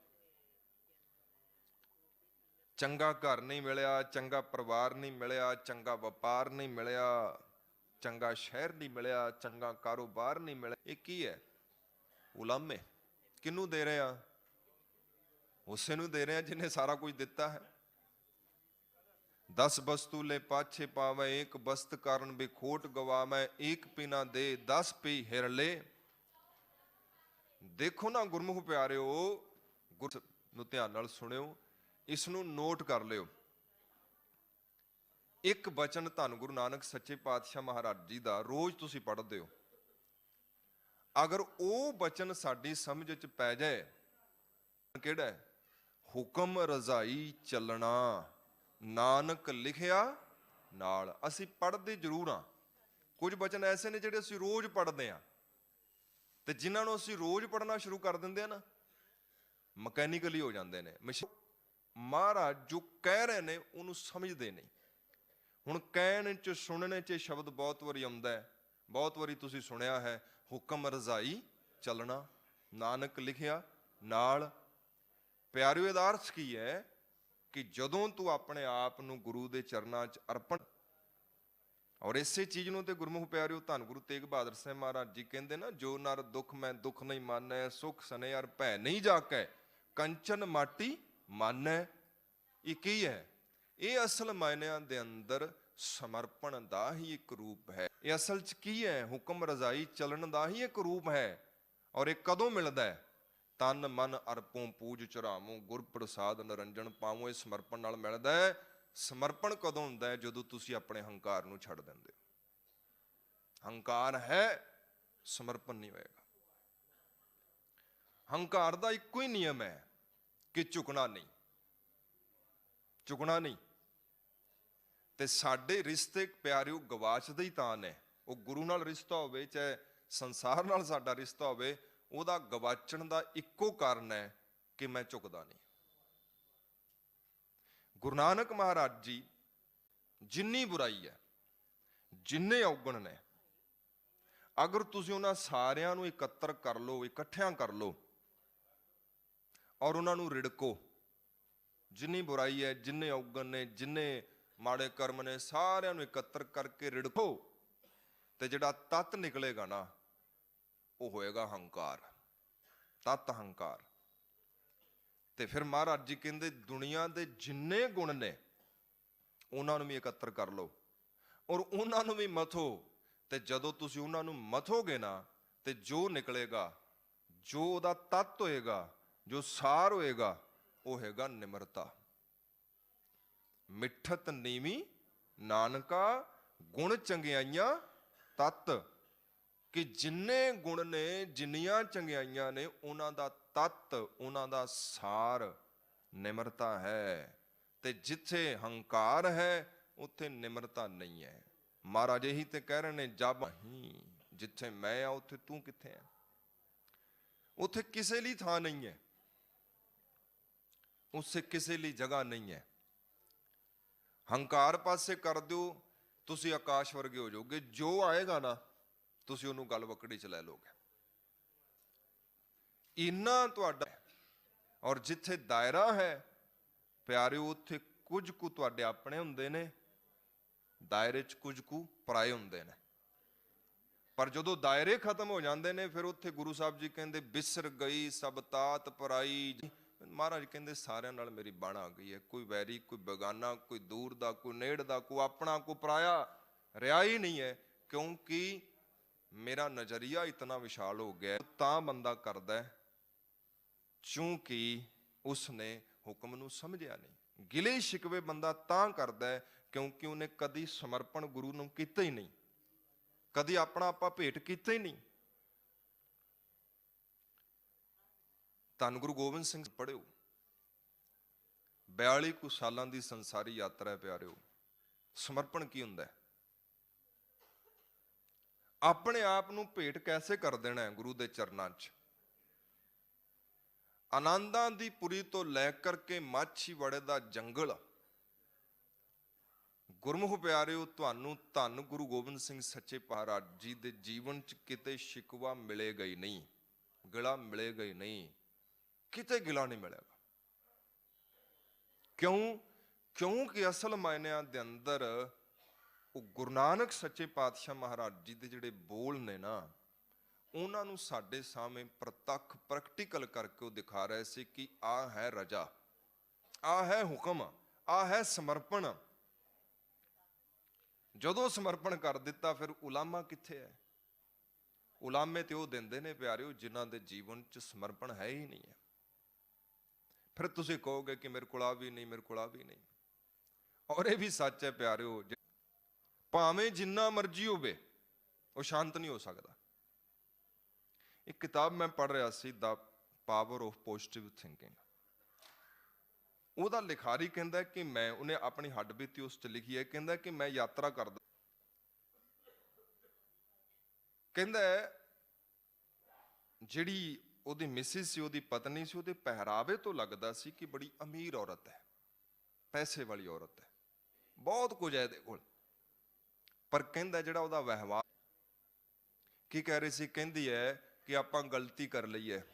ਚੰਗਾ ਘਰ ਨਹੀਂ ਮਿਲਿਆ, ਚੰਗਾ ਪਰਿਵਾਰ ਨਹੀਂ ਮਿਲਿਆ, ਚੰਗਾ ਵਪਾਰ ਨਹੀਂ ਮਿਲਿਆ, ਚੰਗਾ ਸ਼ਹਿਰ ਨਹੀਂ ਮਿਲਿਆ, ਚੰਗਾ ਕਾਰੋਬਾਰ ਨਹੀਂ ਮਿਲਿਆ। ਇਹ ਕੀ ਹੈ? ਉਲਾਮੇ। ਕਿਹਨੂੰ ਦੇ ਰਹੇ ਆ? ਉਸੇ ਨੂੰ ਦੇ ਰਹੇ ਆ ਜਿਹਨੇ ਸਾਰਾ ਕੁਝ ਦਿੱਤਾ ਹੈ। 10 ਵਸਤੂ ਲੈ ਪਾਛੇ ਪਾਵੈ, ਏਕ ਬਸਤ ਕਾਰਨ ਬੇਖੋਟ ਗਵਾਵੈ, ਏਕ ਪੀਨਾ ਦੇ 10 ਪੀ ਹਿਰ ਲੈ। ਦੇਖੋ ਨਾ ਗੁਰਮੁਖ ਪਿਆਰਿਓ, ਗੁਰ ਨੂੰ ਧਿਆਨ ਨਾਲ ਸੁਣਿਓ, ਇਸ ਨੂੰ ਨੋਟ ਕਰ ਲਿਓ। ਇੱਕ ਬਚਨ ਧੰਨ ਗੁਰੂ ਨਾਨਕ ਸੱਚੇ ਪਾਤਸ਼ਾਹ ਮਹਾਰਾਜ ਜੀ ਦਾ ਰੋਜ਼ ਤੁਸੀਂ ਪੜ੍ਹਦੇ ਹੋ। ਅਗਰ ਉਹ ਬਚਨ ਸਾਡੀ ਸਮਝ 'ਚ ਪੈ ਜਾਏ, ਕਿਹੜਾ ਹੈ? ਹੁਕਮ ਰਜ਼ਾਈ ਚੱਲਣਾ, ਨਾਨਕ ਲਿਖਿਆ ਨਾਲ। ਅਸੀਂ ਪੜ੍ਹਦੇ ਜ਼ਰੂਰ ਹਾਂ, ਕੁਝ ਬਚਨ ਐਸੇ ਨੇ ਜਿਹੜੇ ਅਸੀਂ ਰੋਜ਼ ਪੜ੍ਹਦੇ ਹਾਂ, ਤੇ ਜਿਨ੍ਹਾਂ ਨੂੰ ਅਸੀਂ ਰੋਜ਼ ਪੜ੍ਹਨਾ ਸ਼ੁਰੂ ਕਰ ਦਿੰਦੇ ਆ ਨਾ, ਮਕੈਨੀਕਲੀ ਹੋ ਜਾਂਦੇ ਨੇ। ਮਹਾਰਾਜ ਜੋ ਕਹਿ ਰਹੇ ਨੇ ਉਹਨੂੰ ਸਮਝਦੇ ਨਹੀਂ। ਹੁਣ ਕਹਿਣ 'ਚ, ਸੁਣਨੇ 'ਚ ਸ਼ਬਦ ਬਹੁਤ ਵਾਰੀ ਆਉਂਦਾ ਹੈ, ਬਹੁਤ ਵਾਰੀ ਤੁਸੀਂ ਸੁਣਿਆ ਹੈ, ਹੁਕਮ ਰਜ਼ਾਈ ਚੱਲਣਾ, ਨਾਨਕ ਲਿਖਿਆ ਨਾਲ। ਪਿਆਰਿਓ ਇਹਦਾ ਅਰਥ ਕੀ ਹੈ? ਕਿ ਜਦੋਂ ਤੂੰ ਆਪਣੇ ਆਪ ਨੂੰ ਗੁਰੂ ਦੇ ਚਰਨਾਂ 'ਚ ਅਰਪਣ, ਔਰ ਇਸੇ ਚੀਜ਼ ਨੂੰ ਤੇ ਗੁਰਮੁਖ ਪਿਆਰਿਓ ਧੰਨ ਗੁਰੂ ਤੇਗ ਬਹਾਦਰ ਸਾਹਿਬ ਮਹਾਰਾਜ ਜੀ ਕਹਿੰਦੇ ਨਾ, ਜੋ ਨਰ ਦੁੱਖ ਮੈਂ ਦੁੱਖ ਨਹੀਂ ਮਾਨੈ, ਸੁਖ ਸਨੇ ਅਰ ਭੈ ਨਹੀਂ ਜਾਕੈ, ਕੰਚਨ ਮਾਟੀ ਮਾਨੈ। ਇਹ ਕੀ ਹੈ? ਇਹ ਅਸਲ ਮਾਇਨਿਆਂ ਦੇ ਅੰਦਰ ਸਮਰਪਣ ਦਾ ਹੀ ਇੱਕ ਰੂਪ ਹੈ। ਇਹ ਅਸਲ 'ਚ ਕੀ ਹੈ? ਹੁਕਮ ਰਜ਼ਾਈ ਚੱਲਣ ਦਾ ਹੀ ਇੱਕ ਰੂਪ ਹੈ। ਔਰ ਇਹ ਕਦੋਂ ਮਿਲਦਾ ਹੈ? ਤਨ ਮਨ ਅਰਪੋਂ ਪੂਜ ਚੁਰਾਵੋਂ, ਗੁਰ ਪ੍ਰਸਾਦ ਨਿਰੰਜਨ ਪਾਵੋਂ। ਇਹ ਸਮਰਪਣ ਨਾਲ ਮਿਲਦਾ ਹੈ। ਸਮਰਪਣ ਕਦੋਂ ਹੁੰਦਾ ਹੈ? ਜਦੋਂ ਤੁਸੀਂ ਆਪਣੇ ਹੰਕਾਰ ਨੂੰ ਛੱਡ ਦਿੰਦੇ ਹੋ। ਹੰਕਾਰ ਹੈ, ਸਮਰਪਣ ਨਹੀਂ ਹੋਏਗਾ। ਹੰਕਾਰ ਦਾ ਇੱਕੋ ਹੀ ਨਿਯਮ ਹੈ ਕਿ ਝੁਕਣਾ ਨਹੀਂ, ਝੁਕਣਾ ਨਹੀਂ। ਤੇ ਸਾਡੇ ਰਿਸ਼ਤੇ ਪਿਆਰਿਓ ਗਵਾਚਦੇ ਹੀ ਤਾਂ ਨੇ। ਉਹ ਗੁਰੂ ਨਾਲ ਰਿਸ਼ਤਾ ਹੋਵੇ, ਚਾਹੇ ਸੰਸਾਰ ਨਾਲ ਸਾਡਾ ਰਿਸ਼ਤਾ ਹੋਵੇ, ਉਹਦਾ ਗਵਾਚਣ ਦਾ ਇੱਕੋ ਕਾਰਨ ਹੈ ਕਿ ਮੈਂ ਝੁਕਦਾ ਨਹੀਂ। ਗੁਰੂ ਨਾਨਕ ਮਹਾਰਾਜ ਜੀ ਜਿੰਨੀ ਬੁਰਾਈ ਹੈ, ਜਿੰਨੇ ਔਗਣ ਨੇ, ਅਗਰ ਤੁਸੀਂ ਉਹਨਾਂ ਸਾਰਿਆਂ ਨੂੰ ਇਕੱਤਰ ਕਰ ਲਓ, ਇਕੱਠਿਆਂ ਕਰ ਲਓ ਔਰ ਉਹਨਾਂ ਨੂੰ ਰਿੜਕੋ, ਜਿੰਨੀ ਬੁਰਾਈ ਹੈ, ਜਿੰਨੇ ਔਗਣ ਨੇ, ਜਿੰਨੇ ਮਾੜੇ ਕਰਮ ਨੇ, ਸਾਰਿਆਂ ਨੂੰ ਇਕੱਤਰ ਕਰਕੇ ਰਿੜਕੋ, ਤੇ ਜਿਹੜਾ ਤੱਤ ਨਿਕਲੇਗਾ ਨਾ, ਉਹ ਹੋਏਗਾ ਹੰਕਾਰ, ਤੱਤ ਹੰਕਾਰ। ਤੇ ਫਿਰ ਮਹਾਰਾਜ ਜੀ ਕਹਿੰਦੇ ਦੁਨੀਆ ਦੇ ਜਿੰਨੇ ਗੁਣ ਨੇ ਉਹਨਾਂ ਨੂੰ ਵੀ ਇਕੱਤਰ ਕਰ ਲਓ ਔਰ ਉਹਨਾਂ ਨੂੰ ਵੀ ਮਥੋ। ਤੇ ਜਦੋਂ ਤੁਸੀਂ ਉਹਨਾਂ ਨੂੰ ਮਥੋਗੇ ਨਾ, ਤੇ ਜੋ ਨਿਕਲੇਗਾ, ਜੋ ਉਹਦਾ ਤੱਤ ਹੋਏਗਾ, ਜੋ ਸਾਰ ਹੋਏਗਾ, ਉਹ ਹੈਗਾ ਨਿਮਰਤਾ। ਮਿੱਠਤ ਨੀਵੀਂ ਨਾਨਕਾ ਗੁਣ ਚੰਗਿਆਈਆਂ ਤੱਤ, ਕਿ ਜਿੰਨੇ ਗੁਣ ਨੇ, ਜਿੰਨੀਆਂ ਚੰਗਿਆਈਆਂ ਨੇ, ਉਹਨਾਂ ਦਾ ਤੱਤ, ਉਹਨਾਂ ਦਾ ਸਾਰ ਨਿਮਰਤਾ ਹੈ। ਤੇ ਜਿੱਥੇ ਹੰਕਾਰ ਹੈ ਉੱਥੇ ਨਿਮਰਤਾ ਨਹੀਂ ਹੈ। ਮਹਾਰਾਜ ਇਹੀ ਤੇ ਕਹਿ ਰਹੇ ਨੇ, ਜਬ ਹੀ ਜਿੱਥੇ ਮੈਂ ਆ ਉੱਥੇ ਤੂੰ ਕਿੱਥੇ ਆ। ਉੱਥੇ ਕਿਸੇ ਲਈ ਥਾਂ ਨਹੀਂ ਹੈ, ਉਸੇ ਕਿਸੇ ਲਈ ਜਗ੍ਹਾ ਨਹੀਂ ਹੈ। ਹੰਕਾਰ ਪਾਸੇ ਕਰ ਦਿਓ, ਤੁਸੀਂ ਆਕਾਸ਼ ਵਰਗੇ ਹੋ ਜਾਓਗੇ। ਜੋ ਆਏਗਾ ਨਾ, ਤੁਸੀਂ ਉਹਨੂੰ ਗਲ ਵਕੜੀ ਚ ਲੈ ਲੋਗੇ। ਇੰਨਾ ਤੁਹਾਡਾ। ਔਰ ਜਿੱਥੇ ਦਾਇਰਾ ਹੈ ਪਿਆਰਿਓ, ਉੱਥੇ ਕੁਝ ਕੁ ਤੁਹਾਡੇ ਆਪਣੇ ਹੁੰਦੇ ਨੇ, ਦਾਇਰੇ 'ਚ ਕੁਝ ਕੁ ਪਰਾਏ ਹੁੰਦੇ ਨੇ। ਪਰ ਜਦੋਂ ਦਾਇਰੇ ਖਤਮ ਹੋ ਜਾਂਦੇ ਨੇ, ਫਿਰ ਉੱਥੇ ਗੁਰੂ ਸਾਹਿਬ ਜੀ ਕਹਿੰਦੇ ਬਿਸਰ ਗਈ ਸਭ ਤਾਤ ਪਰਾਈ। ਮਹਾਰਾਜ ਕਹਿੰਦੇ ਸਾਰਿਆਂ ਨਾਲ ਮੇਰੀ ਬਣ ਆ ਗਈ ਹੈ। ਕੋਈ ਵੈਰੀ, ਕੋਈ ਬੇਗਾਨਾ, ਕੋਈ ਦੂਰ ਦਾ, ਕੋਈ ਨੇੜ ਦਾ, ਕੋਈ ਆਪਣਾ, ਕੋਈ ਪਰਾਇਆ ਰਿਹਾ ਹੀ ਨਹੀਂ ਹੈ। ਕਿਉਂਕਿ ਮੇਰਾ ਨਜ਼ਰੀਆ ਇਤਨਾ ਵਿਸ਼ਾਲ ਹੋ ਗਿਆ। ਤਾਂ ਬੰਦਾ ਕਰਦਾ ਕਿਉਂਕਿ ਉਸਨੇ ਹੁਕਮ ਨੂੰ ਸਮਝਿਆ ਨਹੀਂ। ਗਿਲੇ ਸ਼ਿਕਵੇ ਬੰਦਾ ਤਾਂ ਕਰਦਾ ਹੈ ਕਿਉਂਕਿ ਉਹਨੇ ਕਦੀ ਸਮਰਪਣ ਗੁਰੂ ਨੂੰ ਕੀਤਾ ਹੀ ਨਹੀਂ, ਕਦੀ ਆਪਣਾ ਆਪਾ ਭੇਟ ਕੀਤਾ ਹੀ ਨਹੀਂ। ਧੰਨ ਗੁਰੂ ਗੋਬਿੰਦ ਸਿੰਘ ਪੜ੍ਹਿਓ, 42 ਕੁ ਸਾਲਾਂ ਦੀ ਸੰਸਾਰੀ ਯਾਤਰਾ ਹੈ ਪਿਆਰਿਓ। ਸਮਰਪਣ ਕੀ ਹੁੰਦਾ ਹੈ? ਆਪਣੇ ਆਪ ਨੂੰ ਭੇਟ ਕੈਸੇ ਕਰ ਦੇਣਾ ਹੈ ਗੁਰੂ ਦੇ ਚਰਨਾਂ 'ਚ। ਆਨੰਦਾਂ ਦੀ ਪੁਰੀ ਤੋਂ ਲੈ ਕਰਕੇ ਮਾਛੀਵਾੜੇ ਦਾ ਜੰਗਲ। ਗੁਰਮੁਖ ਪਿਆਰਿਓ, ਤੁਹਾਨੂੰ ਧੰਨ ਗੁਰੂ ਗੋਬਿੰਦ ਸਿੰਘ ਸੱਚੇ ਮਹਾਰਾਜ ਜੀ ਦੇ ਜੀਵਨ 'ਚ ਕਿਤੇ ਸ਼ਿਕਵਾ ਮਿਲੇਗਾ ਹੀ ਨਹੀਂ, ਗਿਲਾ ਮਿਲੇਗਾ ਹੀ ਨਹੀਂ, ਕਿਤੇ ਗਿਲਾ ਨਹੀਂ ਮਿਲੇਗਾ। ਕਿਉਂਕਿ ਅਸਲ ਮਾਇਨਿਆਂ ਦੇ ਅੰਦਰ ਉਹ ਗੁਰੂ ਨਾਨਕ ਸੱਚੇ ਪਾਤਸ਼ਾਹ ਮਹਾਰਾਜ ਜੀ ਦੇ ਜਿਹੜੇ ਬੋਲ ਨੇ ਨਾ, ਉਹਨਾਂ ਨੂੰ ਸਾਡੇ ਸਾਹਮਣੇ ਪ੍ਰਤੱਖ ਪ੍ਰੈਕਟੀਕਲ ਕਰਕੇ ਉਹ ਦਿਖਾ ਰਹੇ ਸੀ ਕਿ ਆਹ ਹੈ ਰਜਾ, ਆਹ ਹੈ ਹੁਕਮ, ਆਹ ਹੈ ਸਮਰਪਣ। ਜਦੋਂ ਸਮਰਪਣ ਕਰ ਦਿੱਤਾ, ਫਿਰ ਉਲਾਮਾ ਕਿੱਥੇ ਹੈ? ਉਲਾਮੇ ਤੇ ਉਹ ਦਿੰਦੇ ਨੇ ਪਿਆਰਿਓ ਜਿਨ੍ਹਾਂ ਦੇ ਜੀਵਨ 'ਚ ਸਮਰਪਣ ਹੈ ਹੀ ਨਹੀਂ ਹੈ। ਫਿਰ ਤੁਸੀਂ ਕਹੋਗੇ ਕਿ ਮੇਰੇ ਕੋਲ ਆ ਵੀ ਨਹੀਂ, ਮੇਰੇ ਕੋਲ ਆ ਵੀ ਨਹੀਂ। ਔਰ ਇਹ ਵੀ ਸੱਚ ਹੈ ਪਿਆਰਿਓ, ਭਾਵੇਂ ਜਿੰਨਾ ਮਰਜ਼ੀ ਹੋਵੇ, ਉਹ ਸ਼ਾਂਤ ਨਹੀਂ ਹੋ ਸਕਦਾ। ਇੱਕ ਕਿਤਾਬ ਮੈਂ ਪੜ੍ਹ ਰਿਹਾ ਸੀ, ਦਾ ਪਾਵਰ ਆਫ ਪੋਜ਼ਿਟਿਵ ਥਿੰਕਿੰਗ। ਉਹਦਾ ਲਿਖਾਰੀ ਕਹਿੰਦਾ ਕਿ ਉਹਨੇ ਆਪਣੀ ਹੱਡਬੀਤੀ ਉਸ 'ਚ ਲਿਖੀ ਹੈ। ਕਹਿੰਦਾ ਕਿ ਮੈਂ ਯਾਤਰਾ ਕਰਦਾ, ਕਹਿੰਦਾ ਜਿਹੜੀ ਉਹਦੀ ਮਿਸਿਸ ਸੀ, ਉਹਦੀ ਪਤਨੀ ਸੀ, ਉਹਦੇ ਪਹਿਰਾਵੇ ਤੋਂ ਲੱਗਦਾ ਸੀ ਕਿ ਬੜੀ ਅਮੀਰ ਔਰਤ ਹੈ, ਪੈਸੇ ਵਾਲੀ ਔਰਤ ਹੈ, ਬਹੁਤ ਕੁਝ ਹੈ ਇਹਦੇ ਕੋਲ। ਪਰ ਕਹਿੰਦਾ ਜਿਹੜਾ ਉਹਦਾ ਵਿਵਹਾਰ, ਕੀ ਕਹਿ ਰਹੀ ਸੀ? ਕਹਿੰਦੀ ਹੈ ਕਿ ਆਪਾਂ ਗਲਤੀ ਕਰ ਲਈ ਹੈ,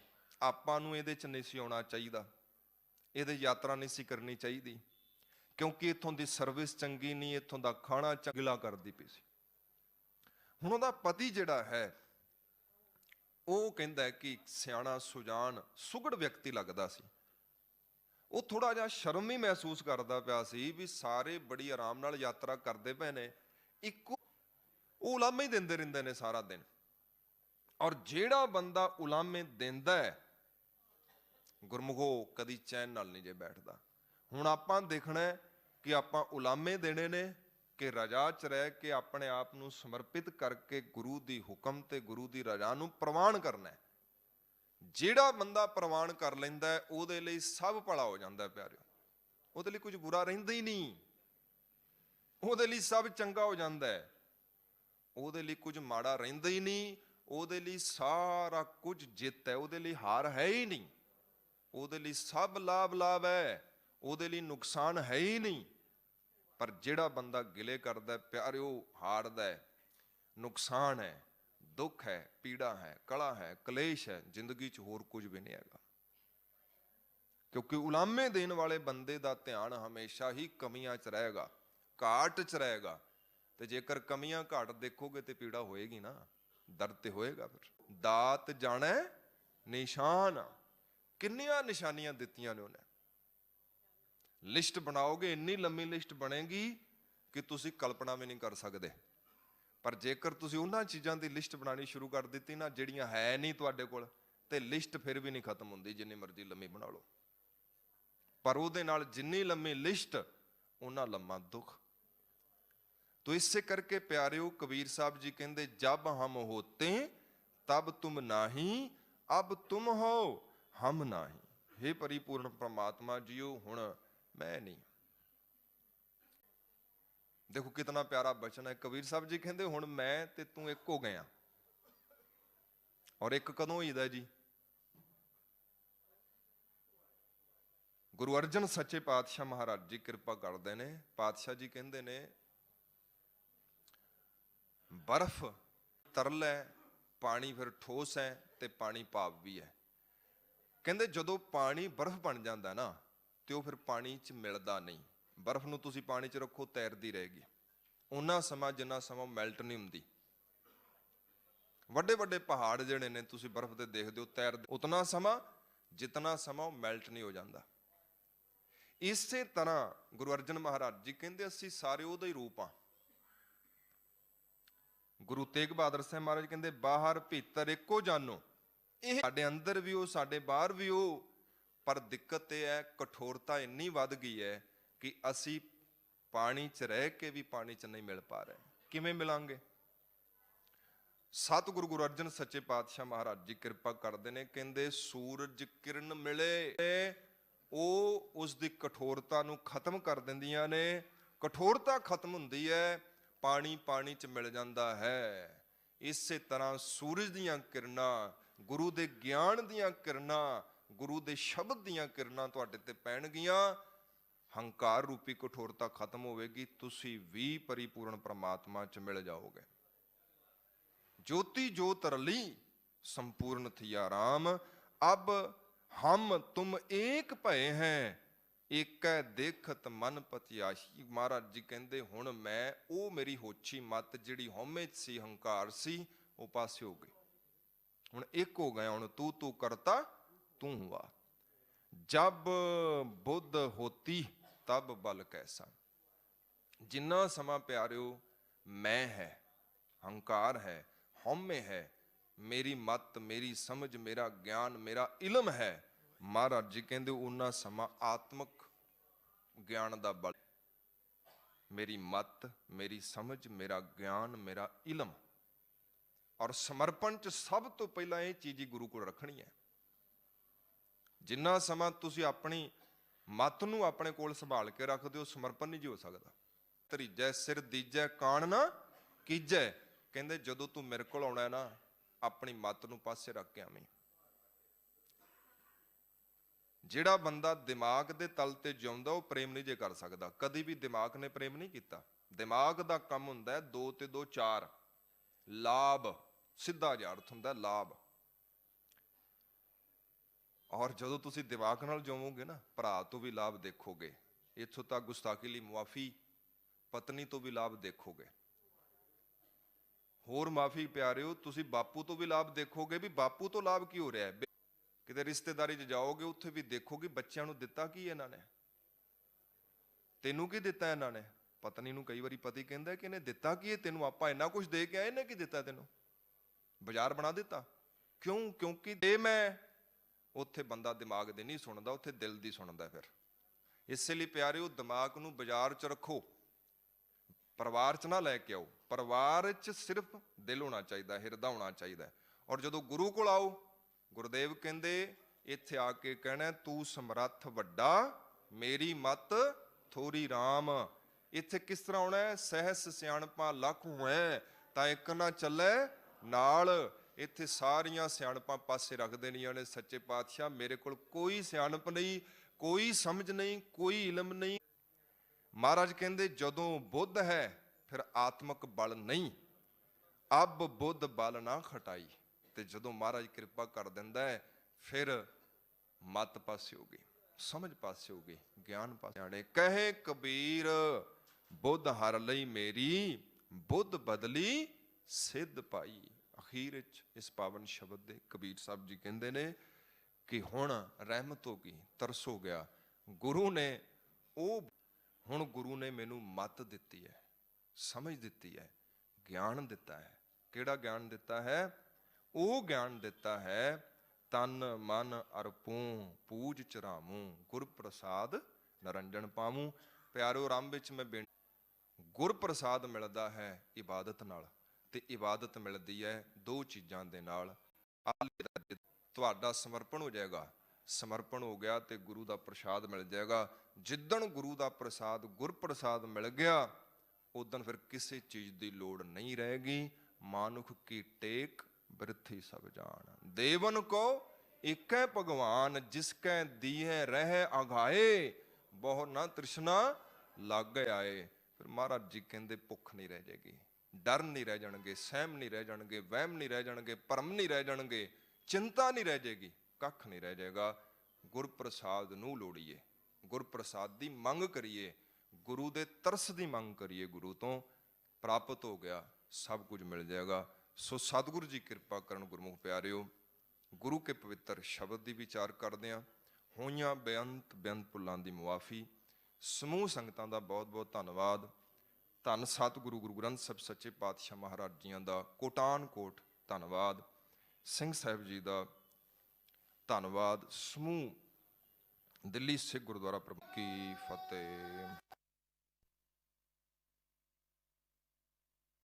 ਆਪਾਂ ਨੂੰ ਇਹਦੇ 'ਚ ਨਹੀਂ ਸੀ ਆਉਣਾ ਚਾਹੀਦਾ, ਇਹਦੇ ਯਾਤਰਾ ਨਹੀਂ ਸੀ ਕਰਨੀ ਚਾਹੀਦੀ, ਕਿਉਂਕਿ ਇੱਥੋਂ ਦੀ ਸਰਵਿਸ ਚੰਗੀ ਨਹੀਂ, ਇੱਥੋਂ ਦਾ ਖਾਣਾ ਚੰਗਲਾ ਕਰਦੀ ਪਈ ਸੀ। ਹੁਣ ਉਹਦਾ ਪਤੀ ਜਿਹੜਾ ਹੈ, ਉਹ ਕਹਿੰਦਾ ਕਿ ਸਿਆਣਾ, ਸੁਜਾਨ, ਸੁਘੜ ਵਿਅਕਤੀ ਲੱਗਦਾ ਸੀ। ਉਹ ਥੋੜਾ ਜਿਹਾ ਸ਼ਰਮ ਹੀ ਮਹਿਸੂਸ ਕਰਦਾ ਪਿਆ ਸੀ ਵੀ ਸਾਰੇ ਬੜੀ ਆਰਾਮ ਨਾਲ ਯਾਤਰਾ ਕਰਦੇ ਪਏ ਨੇ, ਇੱਕੋ ਉਹ ਉਲਾਮੇ ਹੀ ਦਿੰਦੇ ਰਹਿੰਦੇ ਨੇ ਸਾਰਾ ਦਿਨ। ਔਰ ਜਿਹੜਾ ਬੰਦਾ ਉਲਾਮੇ ਦਿੰਦਾ ਹੈ, ਗੁਰਮੁਖੋ, ਕਦੀ ਚੈਨ ਨਾਲ ਨਹੀਂ ਜੇ ਬੈਠਦਾ। ਹੁਣ ਆਪਾਂ ਦੇਖਣਾ ਕਿ ਆਪਾਂ ਉਲਾਮੇ ਦੇਣੇ ਨੇ ਕਿ ਰਜਾ 'ਚ ਰਹਿ ਕੇ ਆਪਣੇ ਆਪ ਨੂੰ ਸਮਰਪਿਤ ਕਰਕੇ ਗੁਰੂ ਦੀ ਹੁਕਮ ਤੇ ਗੁਰੂ ਦੀ ਰਜਾ ਨੂੰ ਪ੍ਰਵਾਨ ਕਰਨਾ। ਜਿਹੜਾ ਬੰਦਾ ਪ੍ਰਵਾਨ ਕਰ ਲੈਂਦਾ ਉਹਦੇ ਲਈ ਸਭ ਭਲਾ ਹੋ ਜਾਂਦਾ ਪਿਆਰਿਓ। ਉਹਦੇ ਲਈ ਕੁਝ ਬੁਰਾ ਰਹਿੰਦਾ ਹੀ ਨਹੀਂ, ਉਹਦੇ ਲਈ ਸਭ ਚੰਗਾ ਹੋ ਜਾਂਦਾ ਹੈ, ਉਹਦੇ ਲਈ ਕੁਝ ਮਾੜਾ ਰਹਿੰਦਾ ਹੀ ਨਹੀਂ। ਉਹਦੇ ਲਈ ਸਾਰਾ ਕੁਝ ਜਿੱਤ ਹੈ, ਉਹਦੇ ਲਈ ਹਾਰ ਹੈ ਹੀ ਨਹੀਂ। ਉਹਦੇ ਲਈ ਸਭ ਲਾਭ ਲਾਭ ਹੈ, ਉਹਦੇ ਲਈ ਨੁਕਸਾਨ ਹੈ ਹੀ ਨਹੀਂ। ਪਰ ਜਿਹੜਾ ਬੰਦਾ ਗਿਲੇ ਕਰਦਾ, ਪਿਆਰਿਓ, ਹਾਰਦਾ ਹੈ, ਨੁਕਸਾਨ ਹੈ, ਦੁੱਖ ਹੈ, ਪੀੜਾ ਹੈ, ਕਲਾ ਹੈ, ਕਲੇਸ਼ ਹੈ, ਜ਼ਿੰਦਗੀ 'ਚ ਹੋਰ ਕੁਝ ਵੀ ਨਹੀਂ ਹੈਗਾ। ਕਿਉਂਕਿ ਉਲਾਮੇ ਦੇਣ ਵਾਲੇ ਬੰਦੇ ਦਾ ਧਿਆਨ ਹਮੇਸ਼ਾ ਹੀ ਕਮੀਆਂ 'ਚ ਰਹੇਗਾ, ਘਾਟ 'ਚ ਰਹੇਗਾ। ਤੇ ਜੇਕਰ ਕਮੀਆਂ ਘਾਟ ਦੇਖੋਗੇ ਤੇ ਪੀੜਾ ਹੋਏਗੀ ਨਾ, ਦਰਦ ਤੇ ਹੋਏਗਾ। ਫਿਰ ਦਾਤ ਜਾਣੈ ਨਿਸ਼ਾਨ, ਕਿੰਨੀਆਂ ਨਿਸ਼ਾਨੀਆਂ ਦਿੱਤੀਆਂ ਨੇ ਉਹਨੇ। ਲਿਸਟ ਬਣਾਓਗੇ, ਇੰਨੀ ਲੰਮੀ ਲਿਸਟ ਬਣੇਗੀ ਕਿ ਤੁਸੀਂ ਕਲਪਨਾ ਵੀ ਨਹੀਂ ਕਰ ਸਕਦੇ। ਪਰ ਜੇਕਰ ਤੁਸੀਂ ਉਹਨਾਂ ਚੀਜ਼ਾਂ ਦੀ ਲਿਸਟ ਬਣਾਉਣੀ ਸ਼ੁਰੂ ਕਰ ਦਿੱਤੀ ਨਾ ਜਿਹੜੀਆਂ ਹੈ ਨਹੀਂ ਤੁਹਾਡੇ ਕੋਲ, ਤੇ ਲਿਸਟ ਫਿਰ ਵੀ ਨਹੀਂ ਖਤਮ ਹੁੰਦੀ, ਜਿੰਨੀ ਮਰਜ਼ੀ ਲੰਮੀ ਬਣਾ ਲਓ। ਪਰ ਉਹਦੇ ਨਾਲ ਜਿੰਨੀ ਲੰਮੀ ਲਿਸਟ, ਉਹਨਾਂ ਲੰਮਾ ਦੁੱਖ। तो इससे करके प्यारियो, कबीर साहब जी कहते, जब हम होते तब तुम नाही, अब तुम हो हम नाही। हे परिपूर्ण परमात्मा जीओ, हुण मैं नहीं। देखो कितना प्यारा बचन है। कबीर साहब जी कहते हुण मैं ते तू एक हो गया। और एक कदों होईदा जी? गुरु अर्जन सच्चे पातशाह महाराज जी कृपा करते हैं। पातशाह जी कहते ने, बर्फ तरल है, पानी फिर ठोस है, ते पानी भाप भी है। कहते जदों पानी बर्फ बन जाता ना, तो फिर पानी च मिलता नहीं। बर्फ नूं तुसीं पानी च रखो, तैरती रहेगी उन्ना समा जिन्ना समा मैल्ट नहीं हुंदी। वड्डे वड्डे पहाड़ जिहड़े ने तुसीं बर्फ ते देखदे हो, तैरदे उतना समा जितना समा मैल्ट नहीं हो जाता। इसे तरह गुरु अर्जन महाराज जी कहते, असीं सारे उहदा ही रूप हाँ। गुरु तेग बहादुर साहब महाराज कहते, बाहर भीतर एको जानो। ये साडे अंदर भी हो, साडे बाहर भी हो। पर दिक्कत यह है, कठोरता इन्नी वध गई है कि असी पानी च रह के भी पानी च नहीं मिल पा रहे। किवें मिलांगे? सतगुरु गुरु अर्जन सच्चे पातशाह महाराज जी कृपा करते हैं। कहते सूरज किरण मिले, ਉਹ ਉਸ ਦੀ ਕਠੋਰਤਾ ਨੂੰ ਖਤਮ ਕਰ ਦਿੰਦੀਆਂ ਨੇ। ਕਠੋਰਤਾ ਖਤਮ ਹੁੰਦੀ ਹੈ, ਪਾਣੀ ਪਾਣੀ 'ਚ ਮਿਲ ਜਾਂਦਾ ਹੈ। ਇਸੇ ਤਰ੍ਹਾਂ ਸੂਰਜ ਦੀਆਂ ਕਿਰਨਾਂ, ਗੁਰੂ ਦੇ ਗਿਆਨ ਦੀਆਂ ਕਿਰਨਾਂ, ਗੁਰੂ ਦੇ ਸ਼ਬਦ ਦੀਆਂ ਕਿਰਨਾਂ ਤੁਹਾਡੇ ਤੇ ਪੈਣਗੀਆਂ। ਹੰਕਾਰ ਰੂਪੀ ਕਠੋਰਤਾ ਖਤਮ ਹੋਵੇਗੀ, ਤੁਸੀਂ ਵੀ ਪਰਿਪੂਰਨ ਪ੍ਰਮਾਤਮਾ 'ਚ ਮਿਲ ਜਾਓਗੇ। ज्योति ज्योत रली संपूर्ण थिया राम, अब हम तुम एक भय हैं, एक देखत मन पतियाशी। महाराज जी कहते हुण मैं वो मेरी होछी मत जिहड़ी हउमे सी, हंकार सी, वो पासे हो गई। हुण एक हो गया, हुण तू तू करता तू हुआ। जब बुद्ध होती तब बल कैसा। जिन्ना समा प्यारियो मैं है, हंकार है, हौमे है, मेरी मत, मेरी समझ, मेरा ज्ञान, मेरा इलम है, महाराज जी कहते उन्ना समा आत्मक ज्ञान दा बल। मेरी मत, मेरी समझ, मेरा ज्ञान, मेरा इलम। और समर्पण च सब तो पहला ये चीज ही गुरु को रखनी है। जिन्ना समा तुसी अपनी मत नूं अपने कोल संभाल के रखदे हो, समर्पण नहीं जी हो सकता। तरीजै सिर दीजै कान ना कीजै। कहते जदों तू मेरे को आना है ना, अपनी मत नूं पासे रख के आवीं। जिहड़ा बंदा दिमाग दे तल ते जिउंदा वो प्रेम नहीं जे कर सकदा। कदी भी दिमाग ने प्रेम नहीं कीता। दिमाग दा काम हुंदा है 2 ते 2 4, लाभ, सीधा जिहा अर्थ हुंदा लाभ। और जदों तुसीं दिमाग नाल जिउवोगे ना, भरा तो भी लाभ देखोगे। इत्थों तक गुस्ताखी लई मुआफी, पत्नी तो भी लाभ देखोगे। होर माफी प्यारिओ, तुसीं बापू तो भी लाभ देखोगे। भी बापू तो लाभ की हो रहा है। किते रिश्तेदारी च जाओगे, उत्थे भी देखोगे बच्चों नूं दिता की इन्हां ने, तैनूं की दिता इन्हां ने। पत्नी नूं कई वारी पति कहंदा कि इन्हें दिता की है तैनूं, आपां इन्ना कुछ दे के आए, इन्हें की दिता तैनूं, बाजार बना दिता। क्यों? क्योंकि दे मैं उत्थे बंदा दिमाग दे नहीं सुनदा, उत्थे दिल दी सुनदा। फिर इसलिए प्यारिओ दिमाग नूं बाजार च रखो, परिवार च ना लैके आओ। परिवार च सिर्फ दिल होना चाहिए, हिरदा होना चाहिए। और जदों गुरु कोल आओ, गुरुदेव कहंदे इत्थे आके कहना तू समर्थ वड्डा, मेरी मत थोड़ी राम। इत्थे किस तरह आउणा है? सहस सियाणपा लख होए, तां इक ना चले नाल। ਇੱਥੇ ਸਾਰੀਆਂ ਸਿਆਣਪਾਂ ਪਾਸੇ ਰੱਖ ਦੇਣੀਆਂ ਨੇ। ਸੱਚੇ ਪਾਤਸ਼ਾਹ ਮੇਰੇ ਕੋਲ ਕੋਈ ਸਿਆਣਪ ਨਹੀਂ, ਕੋਈ ਸਮਝ ਨਹੀਂ, ਕੋਈ ਇਲਮ ਨਹੀਂ। ਮਹਾਰਾਜ ਕਹਿੰਦੇ ਜਦੋਂ ਬੁੱਧ ਹੈ ਫਿਰ ਆਤਮਕ ਬਲ ਨਹੀਂ, ਅਬ ਬੁੱਧ ਬਲ ਨਾ ਖਟਾਈ। ਤੇ ਜਦੋਂ ਮਹਾਰਾਜ ਕਿਰਪਾ ਕਰ ਦਿੰਦਾ ਹੈ ਫਿਰ ਮਤ ਪਾਸੇ ਹੋ ਗਈ, ਸਮਝ ਪਾਸੇ ਹੋ ਗਈ, ਗਿਆਨ ਪਾਸੇ ਆਣੇ। ਕਹੇ ਕਬੀਰ ਬੁੱਧ ਹਰ ਲਈ ਮੇਰੀ, ਬੁੱਧ ਬਦਲੀ ਸਿੱਧ ਪਾਈ। ਅਖੀਰ ਵਿੱਚ ਇਸ ਪਾਵਨ ਸ਼ਬਦ ਦੇ ਕਬੀਰ ਸਾਹਿਬ ਜੀ ਕਹਿੰਦੇ ਨੇ ਕਿ ਹੁਣ ਰਹਿਮਤ ਹੋ ਗਈ, ਤਰਸ ਹੋ ਗਿਆ। ਗੁਰੂ ਨੇ ਹੁਣ ਗੁਰੂ ਨੇ ਮੈਨੂੰ ਮੱਤ ਦਿੱਤੀ ਹੈ, ਸਮਝ ਦਿੱਤੀ ਹੈ, ਗਿਆਨ ਦਿੱਤਾ ਹੈ। ਕਿਹੜਾ ਗਿਆਨ ਦਿੱਤਾ ਹੈ? ਉਹ ਗਿਆਨ ਦਿੱਤਾ ਹੈ ਤਨ ਮਨ ਅਰਪੂੰ ਪੂਜ ਚਰਾਮੂੰ, ਗੁਰ ਪ੍ਰਸਾਦ ਨਰੰਜਨ ਪਾਮੂੰ। ਪਿਆਰੋ ਆਰੰਭ ਵਿੱਚ ਮੈਂ ਗੁਰ ਪ੍ਰਸਾਦ ਮਿਲਦਾ ਹੈ ਇਬਾਦਤ ਨਾਲ, ਤੇ ਇਬਾਦਤ ਮਿਲਦੀ ਹੈ ਦੋ ਚੀਜ਼ਾਂ ਦੇ ਨਾਲ। ਤੁਹਾਡਾ ਸਮਰਪਣ ਹੋ ਜਾਏਗਾ, ਸਮਰਪਣ ਹੋ ਗਿਆ ਤੇ ਗੁਰੂ ਦਾ ਪ੍ਰਸਾਦ ਮਿਲ ਜਾਏਗਾ। ਜਿੱਦਣ ਗੁਰੂ ਦਾ ਪ੍ਰਸਾਦ ਗੁਰ ਪ੍ਰਸਾਦ ਮਿਲ ਗਿਆ ਉਦਣ ਫਿਰ ਕਿਸੇ ਚੀਜ਼ ਦੀ ਲੋੜ ਨਹੀਂ ਰਹੇਗੀ। ਮਾਨੁਖ ਕੀ ਟੇਕ ਬਿਰਥੀ ਸਭ ਜਾਣ, ਦੇਵਨ ਕੋ ਇਕੈ ਭਗਵਾਨ, ਜਿਸਕੈ ਦੀਹੈ ਰਹਿ ਅਘਾਏ, ਬਹੁ ਨਾ ਤ੍ਰਿਸ਼ਨਾ ਲੱਗ ਆਏ। ਫਿਰ ਮਹਾਰਾਜ ਜੀ ਕਹਿੰਦੇ ਭੁੱਖ ਨਹੀਂ ਰਹਿ ਜਾਏਗੀ, ਡਰ ਨਹੀਂ ਰਹਿ ਜਾਣਗੇ, ਸਹਿਮ ਨਹੀਂ ਰਹਿ ਜਾਣਗੇ, ਵਹਿਮ ਨਹੀਂ ਰਹਿ ਜਾਣਗੇ, ਭਰਮ ਨਹੀਂ ਰਹਿ ਜਾਣਗੇ, ਚਿੰਤਾ ਨਹੀਂ ਰਹਿ ਜਾਏਗੀ, ਕੱਖ ਨਹੀਂ ਰਹਿ ਜਾਏਗਾ। ਗੁਰਪ੍ਰਸਾਦ ਨੂੰ ਲੋੜੀਏ, ਗੁਰਪ੍ਰਸਾਦ ਦੀ ਮੰਗ ਕਰੀਏ, ਗੁਰੂ ਦੇ ਤਰਸ ਦੀ ਮੰਗ ਕਰੀਏ। ਗੁਰੂ ਤੋਂ ਪ੍ਰਾਪਤ ਹੋ ਗਿਆ, ਸਭ ਕੁਝ ਮਿਲ ਜਾਏਗਾ। ਸੋ ਸਤਿਗੁਰੂ ਜੀ ਕਿਰਪਾ ਕਰਨ। ਗੁਰਮੁਖ ਪਿਆਰਿਓ, ਗੁਰੂ ਕੇ ਪਵਿੱਤਰ ਸ਼ਬਦ ਦੀ ਵਿਚਾਰ ਕਰਦੇ ਹਾਂ। ਹੋਈਆਂ ਬੇਅੰਤ ਭੁੱਲਾਂ ਦੀ ਮੁਆਫੀ। ਸਮੂਹ ਸੰਗਤਾਂ ਦਾ ਬਹੁਤ ਬਹੁਤ ਧੰਨਵਾਦ। ਧੰਨ ਸਤਿਗੁਰੂ ਗੁਰੂ ਗ੍ਰੰਥ ਸਾਹਿਬ ਸੱਚੇ ਪਾਤਸ਼ਾਹ ਮਹਾਰਾਜ ਜੀਆਂ ਦਾ ਕੋਟਾਨ ਕੋਟ ਧੰਨਵਾਦ। ਸਿੰਘ ਸਾਹਿਬ ਜੀ ਦਾ ਧੰਨਵਾਦ। ਸਮੂਹ ਦਿੱਲੀ ਸਿੱਖ ਗੁਰਦੁਆਰਾ ਪ੍ਰਬੰਧਕ ਕੀ ਫਤਿਹ।